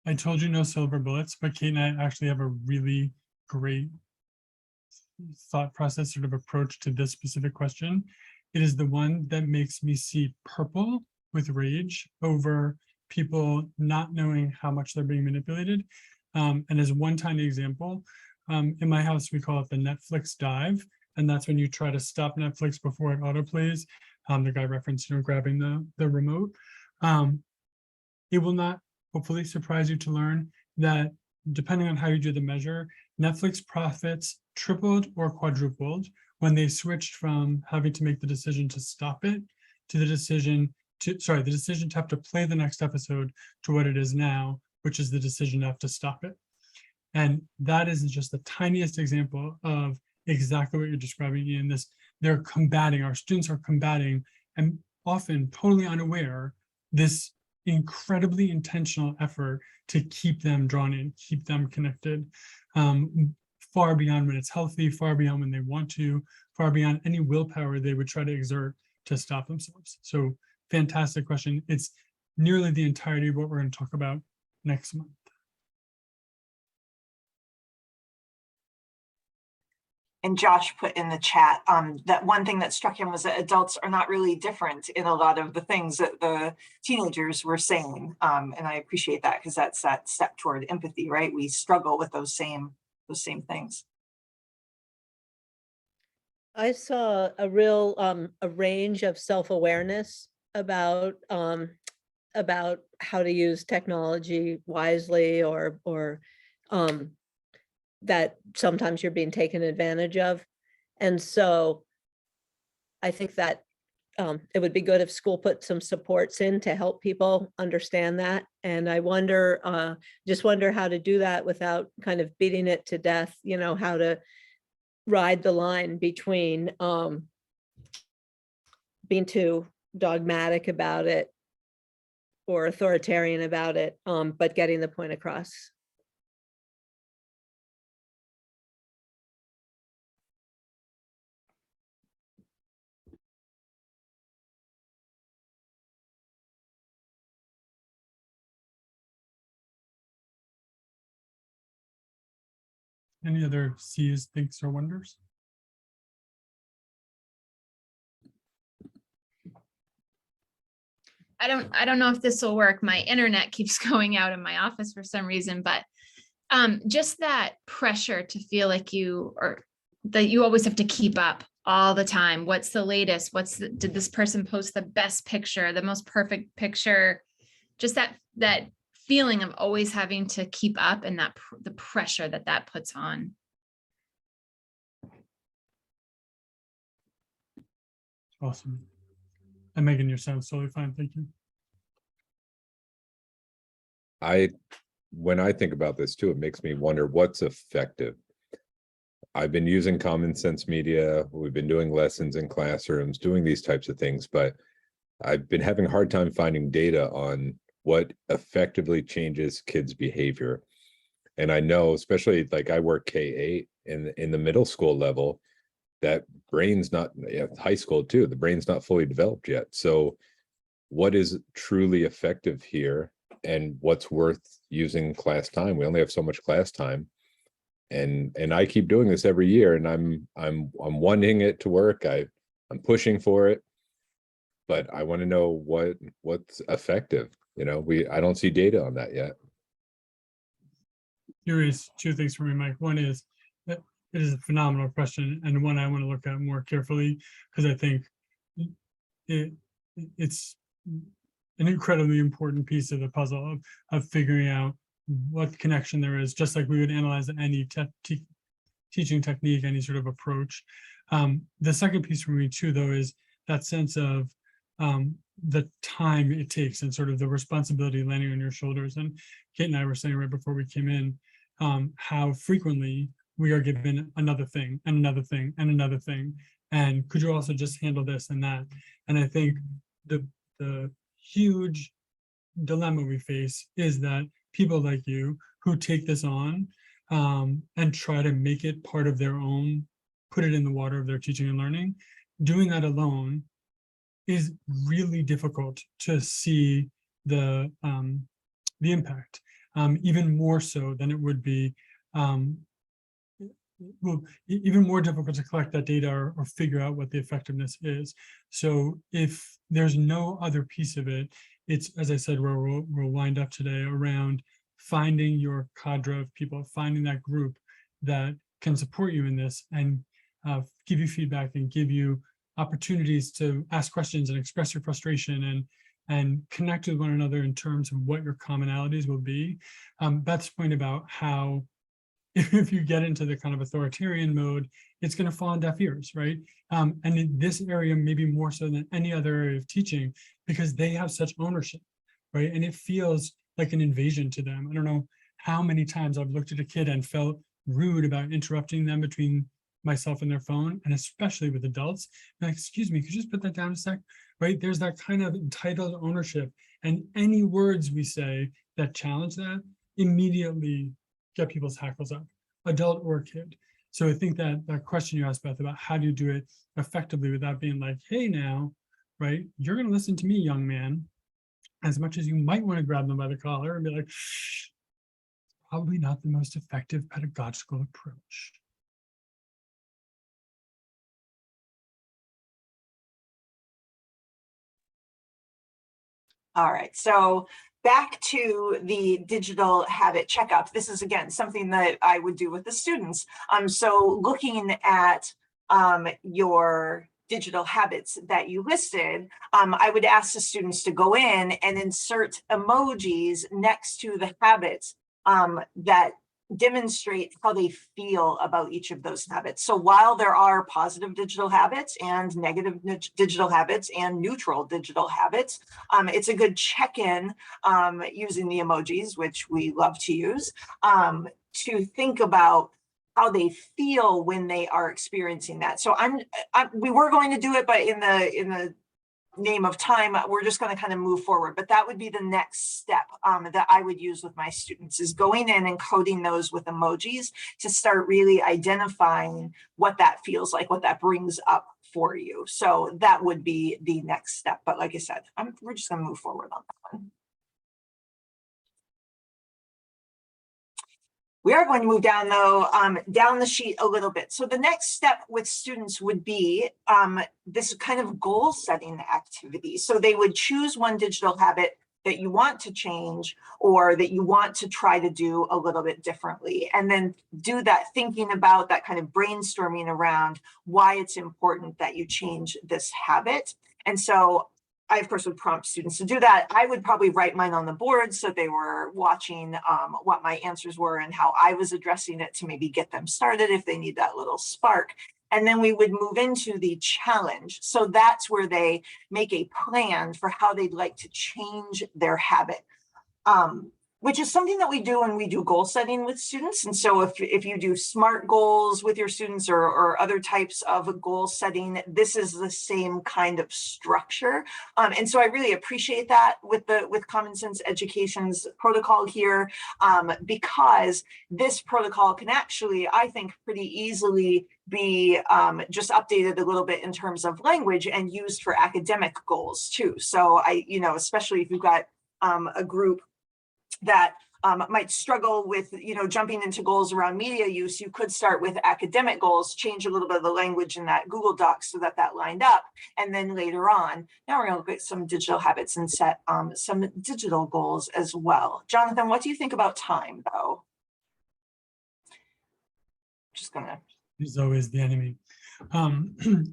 I told you no silver bullets, but Kate and I actually have a really great thought process sort of approach to this specific question. It is the one that makes me see purple with rage over people not knowing how much they're being manipulated. And as one tiny example, in my house, we call it the Netflix dive. And that's when you try to stop Netflix before it autoplays. The guy referenced, grabbing the remote. It will not hopefully surprise you to learn that depending on how you do the measure, Netflix profits tripled or quadrupled when they switched from having to make the decision to stop it to the decision to have to play the next episode to what it is now, which is the decision to have to stop it. And that is just the tiniest example of exactly what you're describing in this. Our students are combating, and often totally unaware, this incredibly intentional effort to keep them drawn in, keep them connected, far beyond when it's healthy, far beyond when they want to, far beyond any willpower they would try to exert to stop themselves. So fantastic question. It's nearly the entirety of what we're going to talk about next month. And Josh put in the chat that one thing that struck him was that adults are not really different in a lot of the things that the teenagers were saying. And I appreciate that, because that's that step toward empathy, right? We struggle with those same things. I saw a real a range of self-awareness about how to use technology wisely, or that sometimes you're being taken advantage of. And so I think that it would be good if school put some supports in to help people understand that. And I just wonder how to do that without kind of beating it to death, how to ride the line between being too dogmatic about it or authoritarian about it, but getting the point across. Any other sees, thinks, or wonders? I don't know if this will work. My internet keeps going out in my office for some reason, but just that pressure to feel like that you always have to keep up all the time. What's the latest? Did this person post the best picture, the most perfect picture? Just that feeling of always having to keep up, and the pressure that puts on. Awesome. And Megan, your sound's totally fine. Thank you. When I think about this too, it makes me wonder what's effective. I've been using common sense media. We've been doing lessons in classrooms, doing these types of things, but I've been having a hard time finding data on what effectively changes kids' behavior. And I know, especially like I work K-8 in the middle school level, that brain's not, high school too, the brain's not fully developed yet. So what is truly effective here, and what's worth using class time? We only have so much class time. And I keep doing this every year, and I'm wanting it to work. I'm pushing for it, but I want to know what's effective. I don't see data on that yet. Here is two things for me, Mike. One is that it is a phenomenal question, and one I want to look at more carefully, because I think it's an incredibly important piece of the puzzle of figuring out what connection there is, just like we would analyze any teaching technique, any sort of approach. The second piece for me too, though, is that sense of the time it takes and sort of the responsibility landing on your shoulders. And Kate and I were saying right before we came in, how frequently we are given another thing and another thing and another thing. And could you also just handle this and that? And I think the huge dilemma we face is that people like you who take this on and try to make it part of their own, put it in the water of their teaching and learning, doing that alone is really difficult to see the impact, even more so than it would be, even more difficult to collect that data or figure out what the effectiveness is. So if there's no other piece of it, it's, as I said, where we'll wind up today around finding your cadre of people, finding that group that can support you in this and give you feedback and give you opportunities to ask questions and express your frustration and connect with one another in terms of what your commonalities will be. That's the point about how if you get into the kind of authoritarian mode, it's going to fall on deaf ears, right? And in this area, maybe more so than any other area of teaching, because they have such ownership, right? And it feels like an invasion to them. I don't know how many times I've looked at a kid and felt rude about interrupting them between myself and their phone, and especially with adults. Like, excuse me, could you just put that down a sec? Right? There's that kind of entitled ownership, and any words we say that challenge that immediately get people's hackles up, adult or kid. So I think that that question you asked, Beth, about how do you do it effectively without being like, hey now, right? You're going to listen to me, young man, as much as you might want to grab them by the collar and be like, probably not the most effective pedagogical approach. All right, so back to the digital habit checkup. This is, again, something that I would do with the students. So looking at your digital habits that you listed, I would ask the students to go in and insert emojis next to the habits that demonstrate how they feel about each of those habits. So while there are positive digital habits and negative digital habits and neutral digital habits, it's a good check-in using the emojis, which we love to use, to think about how they feel when they are experiencing that. So we were going to do it, but in the name of time, we're just going to kind of move forward. But that would be the next step that I would use with my students, is going in and coding those with emojis to start really identifying what that feels like, what that brings up for you. So that would be the next step. But like I said, we're just going to move forward on that one. We are going to move down, though, down the sheet a little bit. So the next step with students would be this kind of goal setting activity. So they would choose one digital habit that you want to change or that you want to try to do a little bit differently, and then do that thinking about that, kind of brainstorming around why it's important that you change this habit. And so I, of course, would prompt students to do that. I would probably write mine on the board so they were watching what my answers were and how I was addressing it to maybe get them started if they need that little spark. And then we would move into the challenge. So that's where they make a plan for how they'd like to change their habit, which is something that we do when we do goal setting with students. And so if you do SMART goals with your students or other types of goal setting, this is the same kind of structure. And so I really appreciate that with Common Sense Education's protocol here, because this protocol can actually, I think, pretty easily be just updated a little bit in terms of language and used for academic goals too. So especially if you've got a group that might struggle with, jumping into goals around media use, you could start with academic goals, change a little bit of the language in that Google Docs so that that lined up. And then later on, now we're going to look at some digital habits and set some digital goals as well. Jonathan, what do you think about time, though? Just gonna. He's always the enemy. I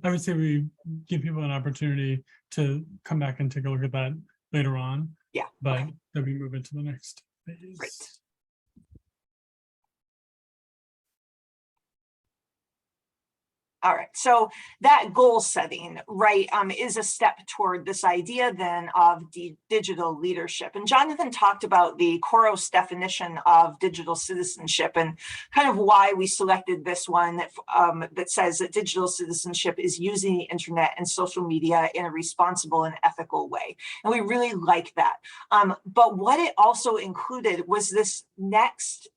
would say we give people an opportunity to come back and take a look at that later on. Yeah. But then we move into the next phase. Right. All right, so that goal setting, right, is a step toward this idea then of digital leadership. And Jonathan talked about the Koros definition of digital citizenship and kind of why we selected this one that says that digital citizenship is using the internet and social media in a responsible and ethical way. And we really like that. But what it also included was this next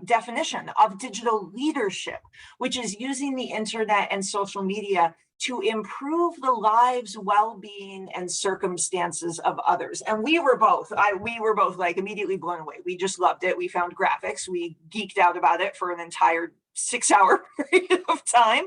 definition of digital leadership, which is using the internet and social media to improve the lives, well-being, and circumstances of others. And we were both like immediately blown away. We just loved it. We found graphics. We geeked out about it for an entire 6-hour period of time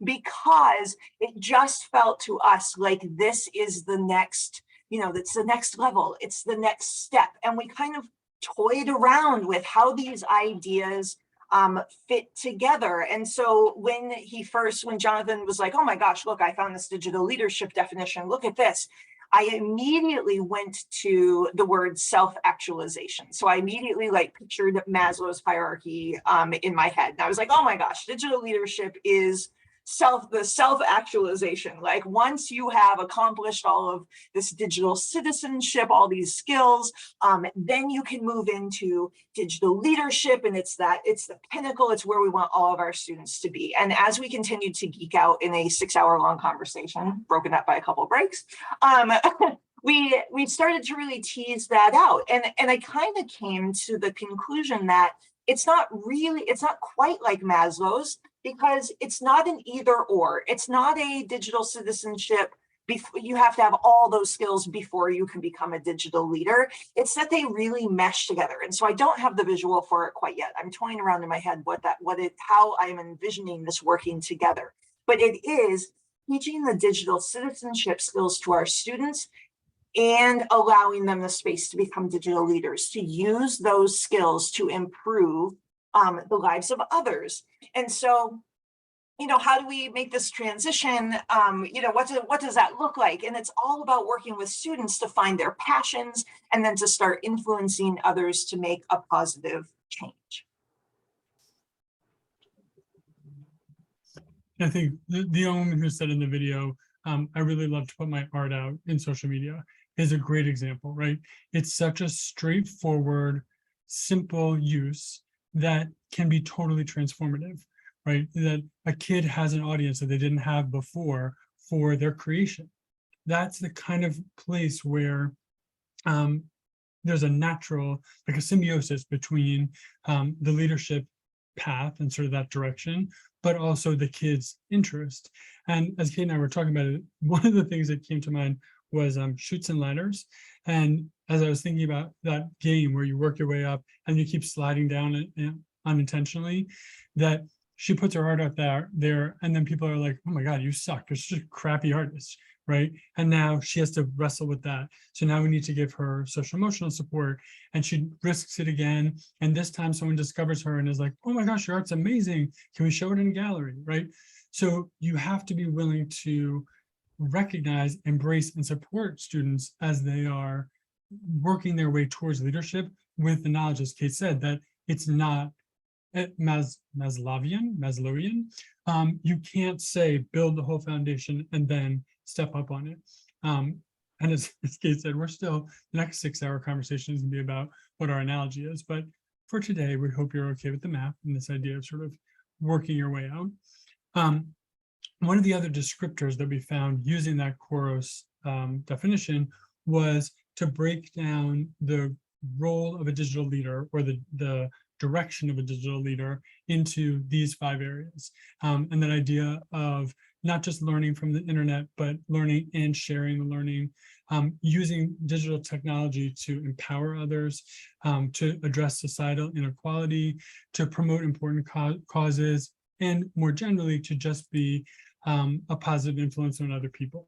because it just felt to us like this is the next, it's the next level. It's the next step. And we kind of toyed around with how these ideas fit together. And so when Jonathan was like, oh my gosh, look, I found this digital leadership definition, look at this, I immediately went to the word self-actualization. So I immediately pictured Maslow's hierarchy in my head. And I was like, oh my gosh, digital leadership is the self-actualization. Like once you have accomplished all of this digital citizenship, all these skills, then you can move into digital leadership. And it's the pinnacle. It's where we want all of our students to be. And as we continued to geek out in a 6-hour long conversation, broken up by a couple of breaks, we started to really tease that out. And I kind of came to the conclusion that it's not quite like Maslow's, because it's not an either or. It's not a digital citizenship. You have to have all those skills before you can become a digital leader. It's that they really mesh together. And so I don't have the visual for it quite yet. I'm toying around in my head how I'm envisioning this working together. But it is teaching the digital citizenship skills to our students and allowing them the space to become digital leaders, to use those skills to improve the lives of others. And so, how do we make this transition? What does that look like? And it's all about working with students to find their passions and then to start influencing others to make a positive change. I think the young woman who said in the video, I really love to put my art out in social media, is a great example, right? It's such a straightforward, simple use that can be totally transformative, right? That a kid has an audience that they didn't have before for their creation. That's the kind of place where there's a natural, a symbiosis between the leadership path and sort of that direction, but also the kids' interest. And as Kate and I were talking about it, one of the things that came to mind was Chutes and Ladders. And as I was thinking about that game where you work your way up and you keep sliding down unintentionally, that she puts her art out there and then people are like, oh my God, you suck. You're such a crappy artist, right? And now she has to wrestle with that. So now we need to give her social emotional support, and she risks it again. And this time someone discovers her and is like, oh my gosh, your art's amazing. Can we show it in a gallery, right? So you have to be willing to recognize, embrace, and support students as they are working their way towards leadership with the knowledge, as Kate said, that it's not Maslowian. You can't say build the whole foundation and then step up on it. And as Kate said, the next 6-hour conversation is going to be about what our analogy is. But for today, we hope you're okay with the math and this idea of sort of working your way out. One of the other descriptors that we found using that Koros definition was to break down the role of a digital leader, or the direction of a digital leader, into these 5 areas. And that idea of not just learning from the internet, but learning and sharing the learning, using digital technology to empower others, to address societal inequality, to promote important causes, and more generally, to just be a positive influence on other people.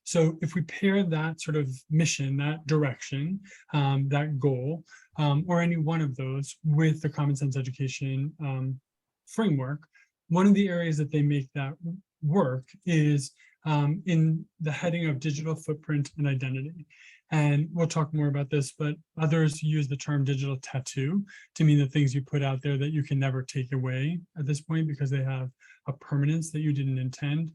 So if we pair that sort of mission, that direction, that goal, or any one of those with the Common Sense Education framework, one of the areas that they make that work is in the heading of digital footprint and identity. And we'll talk more about this, but others use the term digital tattoo to mean the things you put out there that you can never take away at this point because they have a permanence that you didn't intend.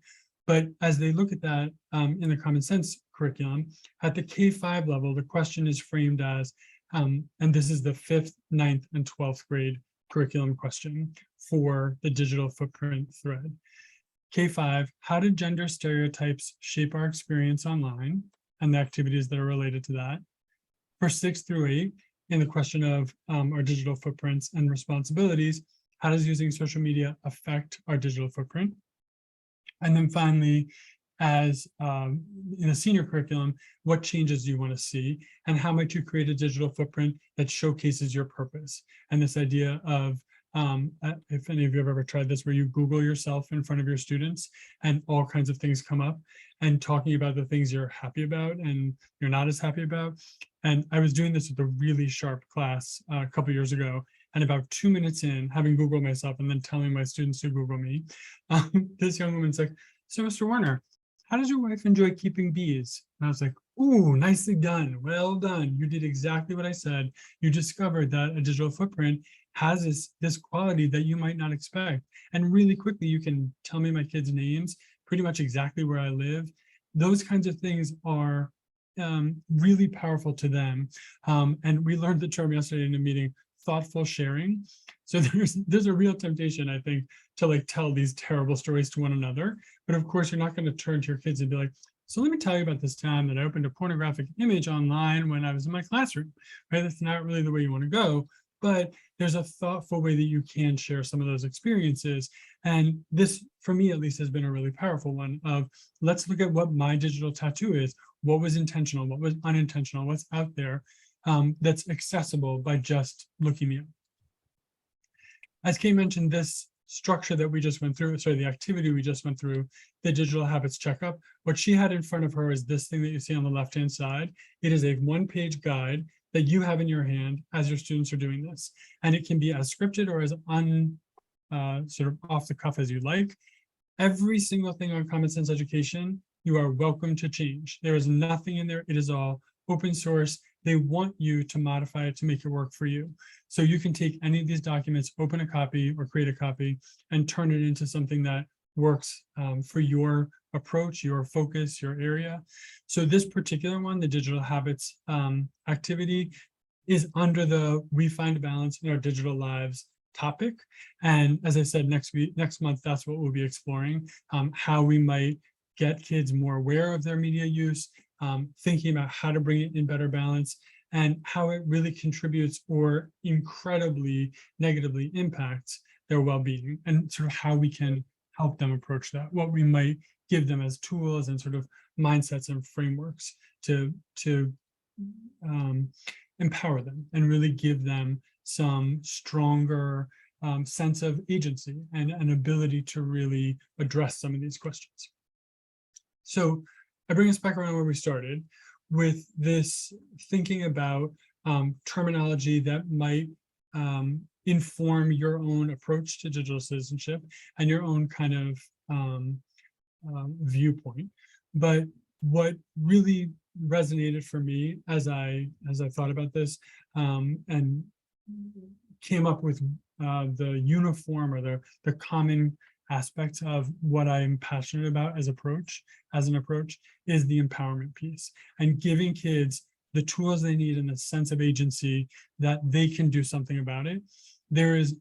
But as they look at that in the Common Sense curriculum, at the K-5 level, the question is framed as, and this is the 5th, 9th, and 12th grade curriculum question for the digital footprint thread. K-5, how did gender stereotypes shape our experience online and the activities that are related to that? For 6 through 8, in the question of our digital footprints and responsibilities, how does using social media affect our digital footprint? And then finally, as in a senior curriculum, what changes do you want to see, and how might you create a digital footprint that showcases your purpose? And this idea of, if any of you have ever tried this, where you Google yourself in front of your students and all kinds of things come up, and talking about the things you're happy about and you're not as happy about. And I was doing this with a really sharp class a couple years ago, and about 2 minutes in, having Googled myself and then telling my students to Google me, this young woman's like, "So Mr. Warner, how does your wife enjoy keeping bees?" And I was like, "Ooh, nicely done. Well done. You did exactly what I said. You discovered that a digital footprint has this quality that you might not expect. And really quickly, you can tell me my kids' names, pretty much exactly where I live." Those kinds of things are really powerful to them. And we learned the term yesterday in a meeting, thoughtful sharing. So there's a real temptation, I think, to like tell these terrible stories to one another. But of course, you're not going to turn to your kids and be like, "So let me tell you about this time that I opened a pornographic image online when I was in my classroom," right? That's not really the way you want to go. But there's a thoughtful way that you can share some of those experiences. And this, for me at least, has been a really powerful one of, let's look at what my digital tattoo is. What was intentional? What was unintentional? What's out there that's accessible by just looking me up? As Kate mentioned, this structure that we just went through, sorry, the activity we just went through, the digital habits checkup, what she had in front of her is this thing that you see on the left-hand side. It is a one-page guide that you have in your hand as your students are doing this. And it can be as scripted or as sort of off the cuff as you like. Every single thing on Common Sense Education, you are welcome to change. There is nothing in there. It is all open source. They want you to modify it to make it work for you. So you can take any of these documents, open a copy or create a copy, and turn it into something that works for your approach, your focus, your area. So this particular one, the digital habits activity, is under the We Find Balance in Our Digital Lives topic. And as I said, next month, that's what we'll be exploring, how we might get kids more aware of their media use, thinking about how to bring it in better balance, and how it really contributes or incredibly negatively impacts their well-being, and sort of how we can help them approach that, what we might give them as tools and sort of mindsets and frameworks to empower them and really give them some stronger sense of agency and an ability to really address some of these questions. So I bring us back around where we started with this thinking about terminology that might inform your own approach to digital citizenship and your own kind of viewpoint. But what really resonated for me as I thought about this and came up with the uniform or the common aspects of what I'm passionate about as an approach is the empowerment piece, and giving kids the tools they need and the sense of agency that they can do something about it. There is,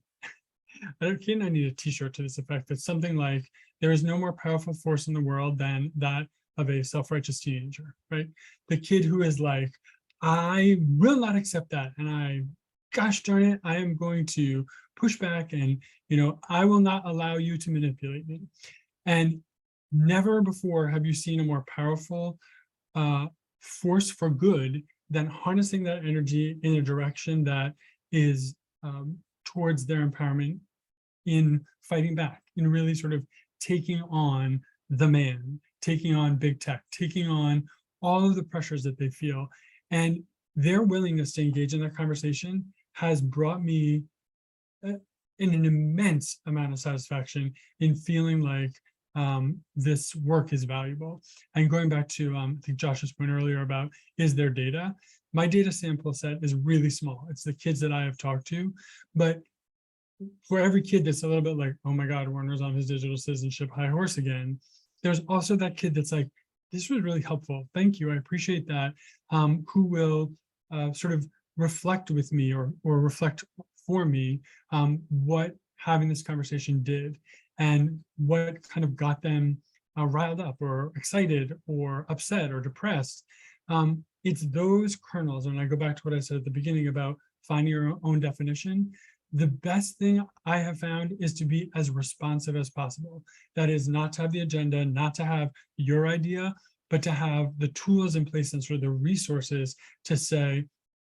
I need a t-shirt to this effect, but something like, there is no more powerful force in the world than that of a self-righteous teenager, right? The kid who is like, I will not accept that, and gosh darn it, I am going to push back, and I will not allow you to manipulate me. And never before have you seen a more powerful force for good than harnessing that energy in a direction that is towards their empowerment, in fighting back, in really sort of taking on the man, taking on big tech, taking on all of the pressures that they feel. And their willingness to engage in that conversation has brought me an immense amount of satisfaction in feeling like this work is valuable. And going back to I think Josh's point earlier about, is there data? My data sample set is really small. It's the kids that I have talked to, but for every kid that's a little bit like, oh my God, Warner's on his digital citizenship high horse again, there's also that kid that's like, this was really helpful. Thank you. I appreciate that. Who will sort of reflect with me or reflect for me what having this conversation did and what kind of got them riled up or excited or upset or depressed. It's those kernels. And I go back to what I said at the beginning about finding your own definition. The best thing I have found is to be as responsive as possible. That is, not to have the agenda, not to have your idea, but to have the tools in place and sort of the resources to say,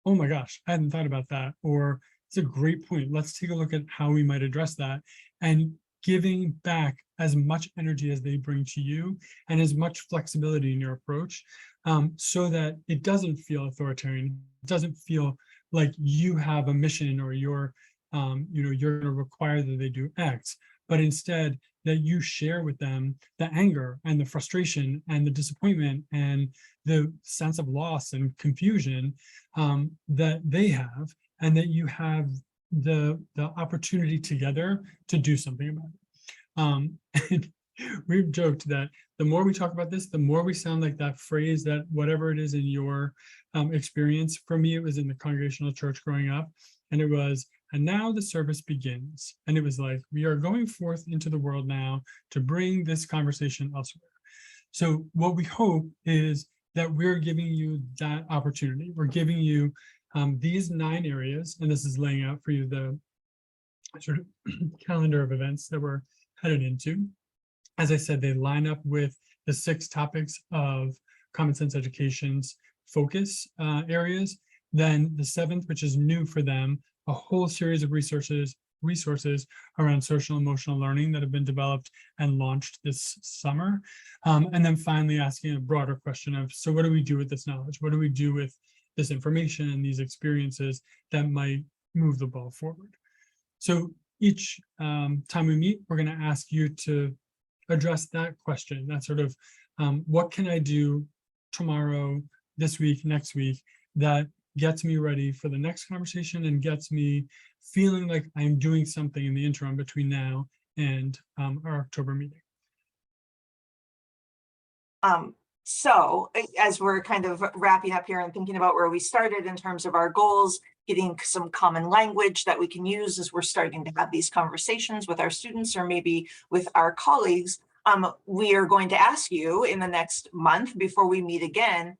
oh my gosh, I hadn't thought about that. Or it's a great point. Let's take a look at how we might address that. And giving back as much energy as they bring to you and as much flexibility in your approach, so that it doesn't feel authoritarian. It doesn't feel like you have a mission or you're going to require that they do X, but instead that you share with them the anger and the frustration and the disappointment and the sense of loss and confusion that they have, and that you have the opportunity together to do something about it. And we've joked that the more we talk about this, the more we sound like that phrase, that whatever it is in your experience. For me, it was in the Congregational Church growing up, and it was, and now the service begins. And it was like, we are going forth into the world now to bring this conversation elsewhere. So what we hope is that we're giving you that opportunity. We're giving you these 9 areas, and this is laying out for you the sort of calendar of events that we're headed into. As I said, they line up with the 6 topics of Common Sense Education's focus areas. Then the 7th, which is new for them, a whole series of resources around social emotional learning that have been developed and launched this summer. And then finally asking a broader question of, so what do we do with this knowledge? What do we do with this information and these experiences that might move the ball forward? So each time we meet, we're going to ask you to address that question, that sort of, what can I do tomorrow, this week, next week, that gets me ready for the next conversation and gets me feeling like I'm doing something in the interim between now and our October meeting. So as we're kind of wrapping up here and thinking about where we started in terms of our goals, getting some common language that we can use as we're starting to have these conversations with our students or maybe with our colleagues, we are going to ask you in the next month before we meet again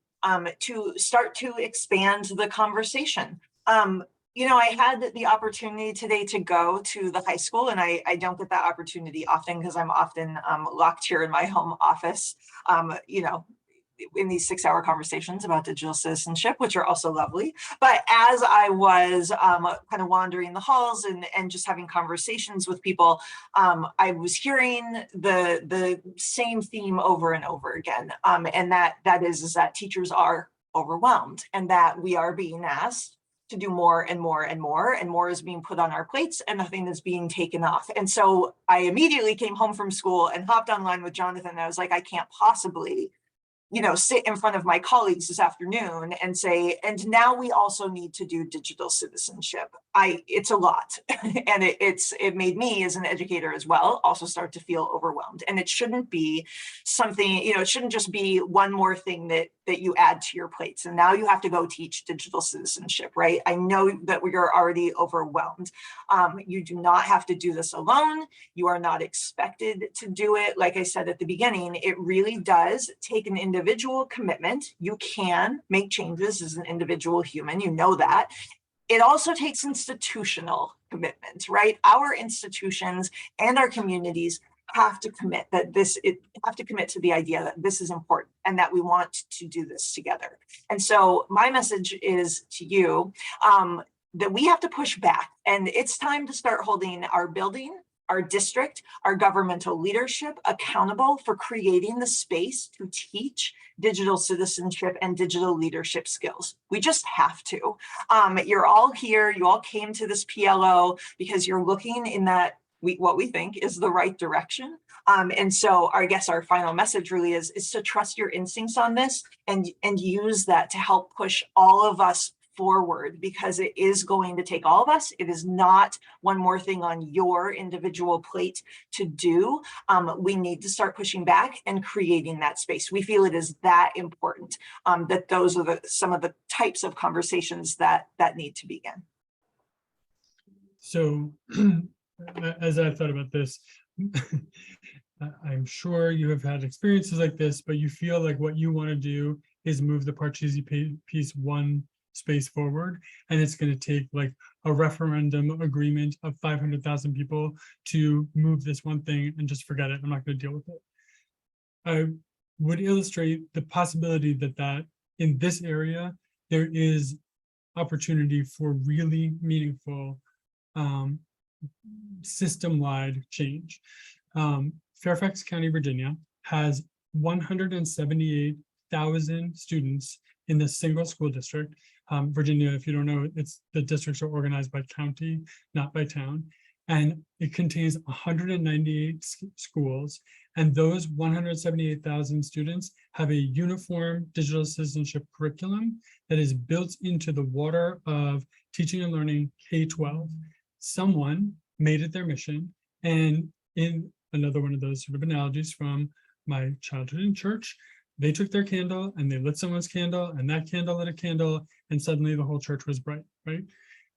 to start to expand the conversation. I had the opportunity today to go to the high school, and I don't get that opportunity often because I'm often locked here in my home office, in these 6-hour conversations about digital citizenship, which are also lovely. But as I was kind of wandering the halls and just having conversations with people, I was hearing the same theme over and over again. And that is that teachers are overwhelmed and that we are being asked to do more and more and more, and more is being put on our plates and nothing is being taken off. And so I immediately came home from school and hopped online with Jonathan. And I was like, I can't possibly sit in front of my colleagues this afternoon and say, and now we also need to do digital citizenship. It's a lot. And it made me as an educator as well also start to feel overwhelmed. And it shouldn't be something, it shouldn't just be one more thing that you add to your plates. And now you have to go teach digital citizenship, right? I know that we are already overwhelmed. You do not have to do this alone. You are not expected to do it. Like I said at the beginning, it really does take an individual commitment. You can make changes as an individual human, you know that. It also takes institutional commitment, right? Our institutions and our communities have to commit have to commit to the idea that this is important and that we want to do this together. And so my message is to you that we have to push back, and it's time to start holding our building, our district, our governmental leadership accountable for creating the space to teach digital citizenship and digital leadership skills. We just have to. You're all here, you all came to this PLO because you're looking in that what we think is the right direction. And so I guess our final message really is to trust your instincts on this and use that to help push all of us forward, because it is going to take all of us. It is not one more thing on your individual plate to do. We need to start pushing back and creating that space. We feel it is that important, that those are some of the types of conversations that need to begin. So as I thought about this, I'm sure you have had experiences like this, but you feel like what you want to do is move the Parcheesi piece one space forward, and it's going to take like a referendum agreement of 500,000 people to move this one thing and just forget it. I'm not going to deal with it. I would illustrate the possibility that in this area, there is opportunity for really meaningful system-wide change. Fairfax County, Virginia has 178,000 students in the single school district. Virginia, if you don't know, the districts are organized by county, not by town. And it contains 198 schools. And those 178,000 students have a uniform digital citizenship curriculum that is built into the water of teaching and learning K-12. Someone made it their mission. And in another one of those sort of analogies from my childhood in church, they took their candle and they lit someone's candle, and that candle lit a candle, and suddenly the whole church was bright, right?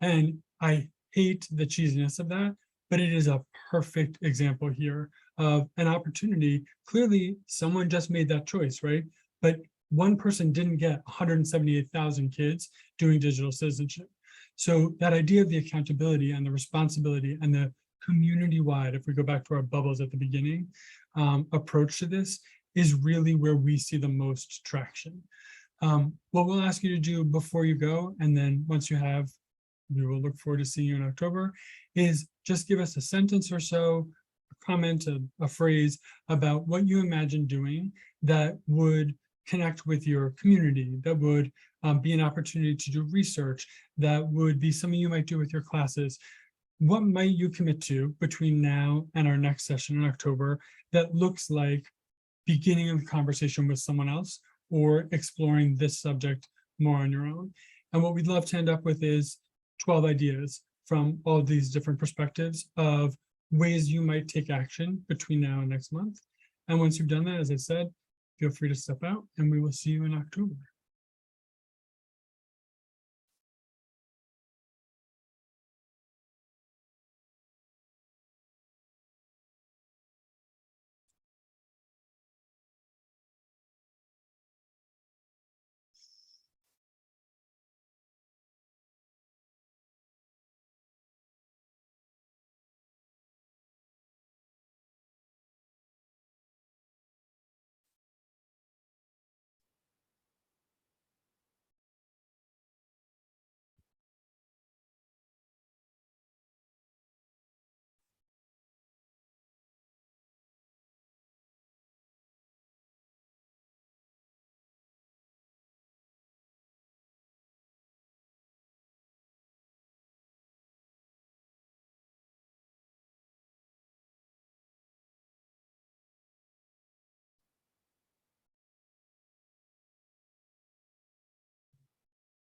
And I hate the cheesiness of that, but it is a perfect example here of an opportunity. Clearly, someone just made that choice, right? But one person didn't get 178,000 kids doing digital citizenship. So that idea of the accountability and the responsibility and the community-wide, if we go back to our bubbles at the beginning, approach to this is really where we see the most traction. What we'll ask you to do before you go, and then once you have, we will look forward to seeing you in October, is just give us a sentence or so, a comment, a phrase about what you imagine doing that would connect with your community, that would be an opportunity to do research, that would be something you might do with your classes. What might you commit to between now and our next session in October that looks like beginning a conversation with someone else or exploring this subject more on your own? And what we'd love to end up with is 12 ideas from all of these different perspectives of ways you might take action between now and next month. And once you've done that, as I said, feel free to step out and we will see you in October.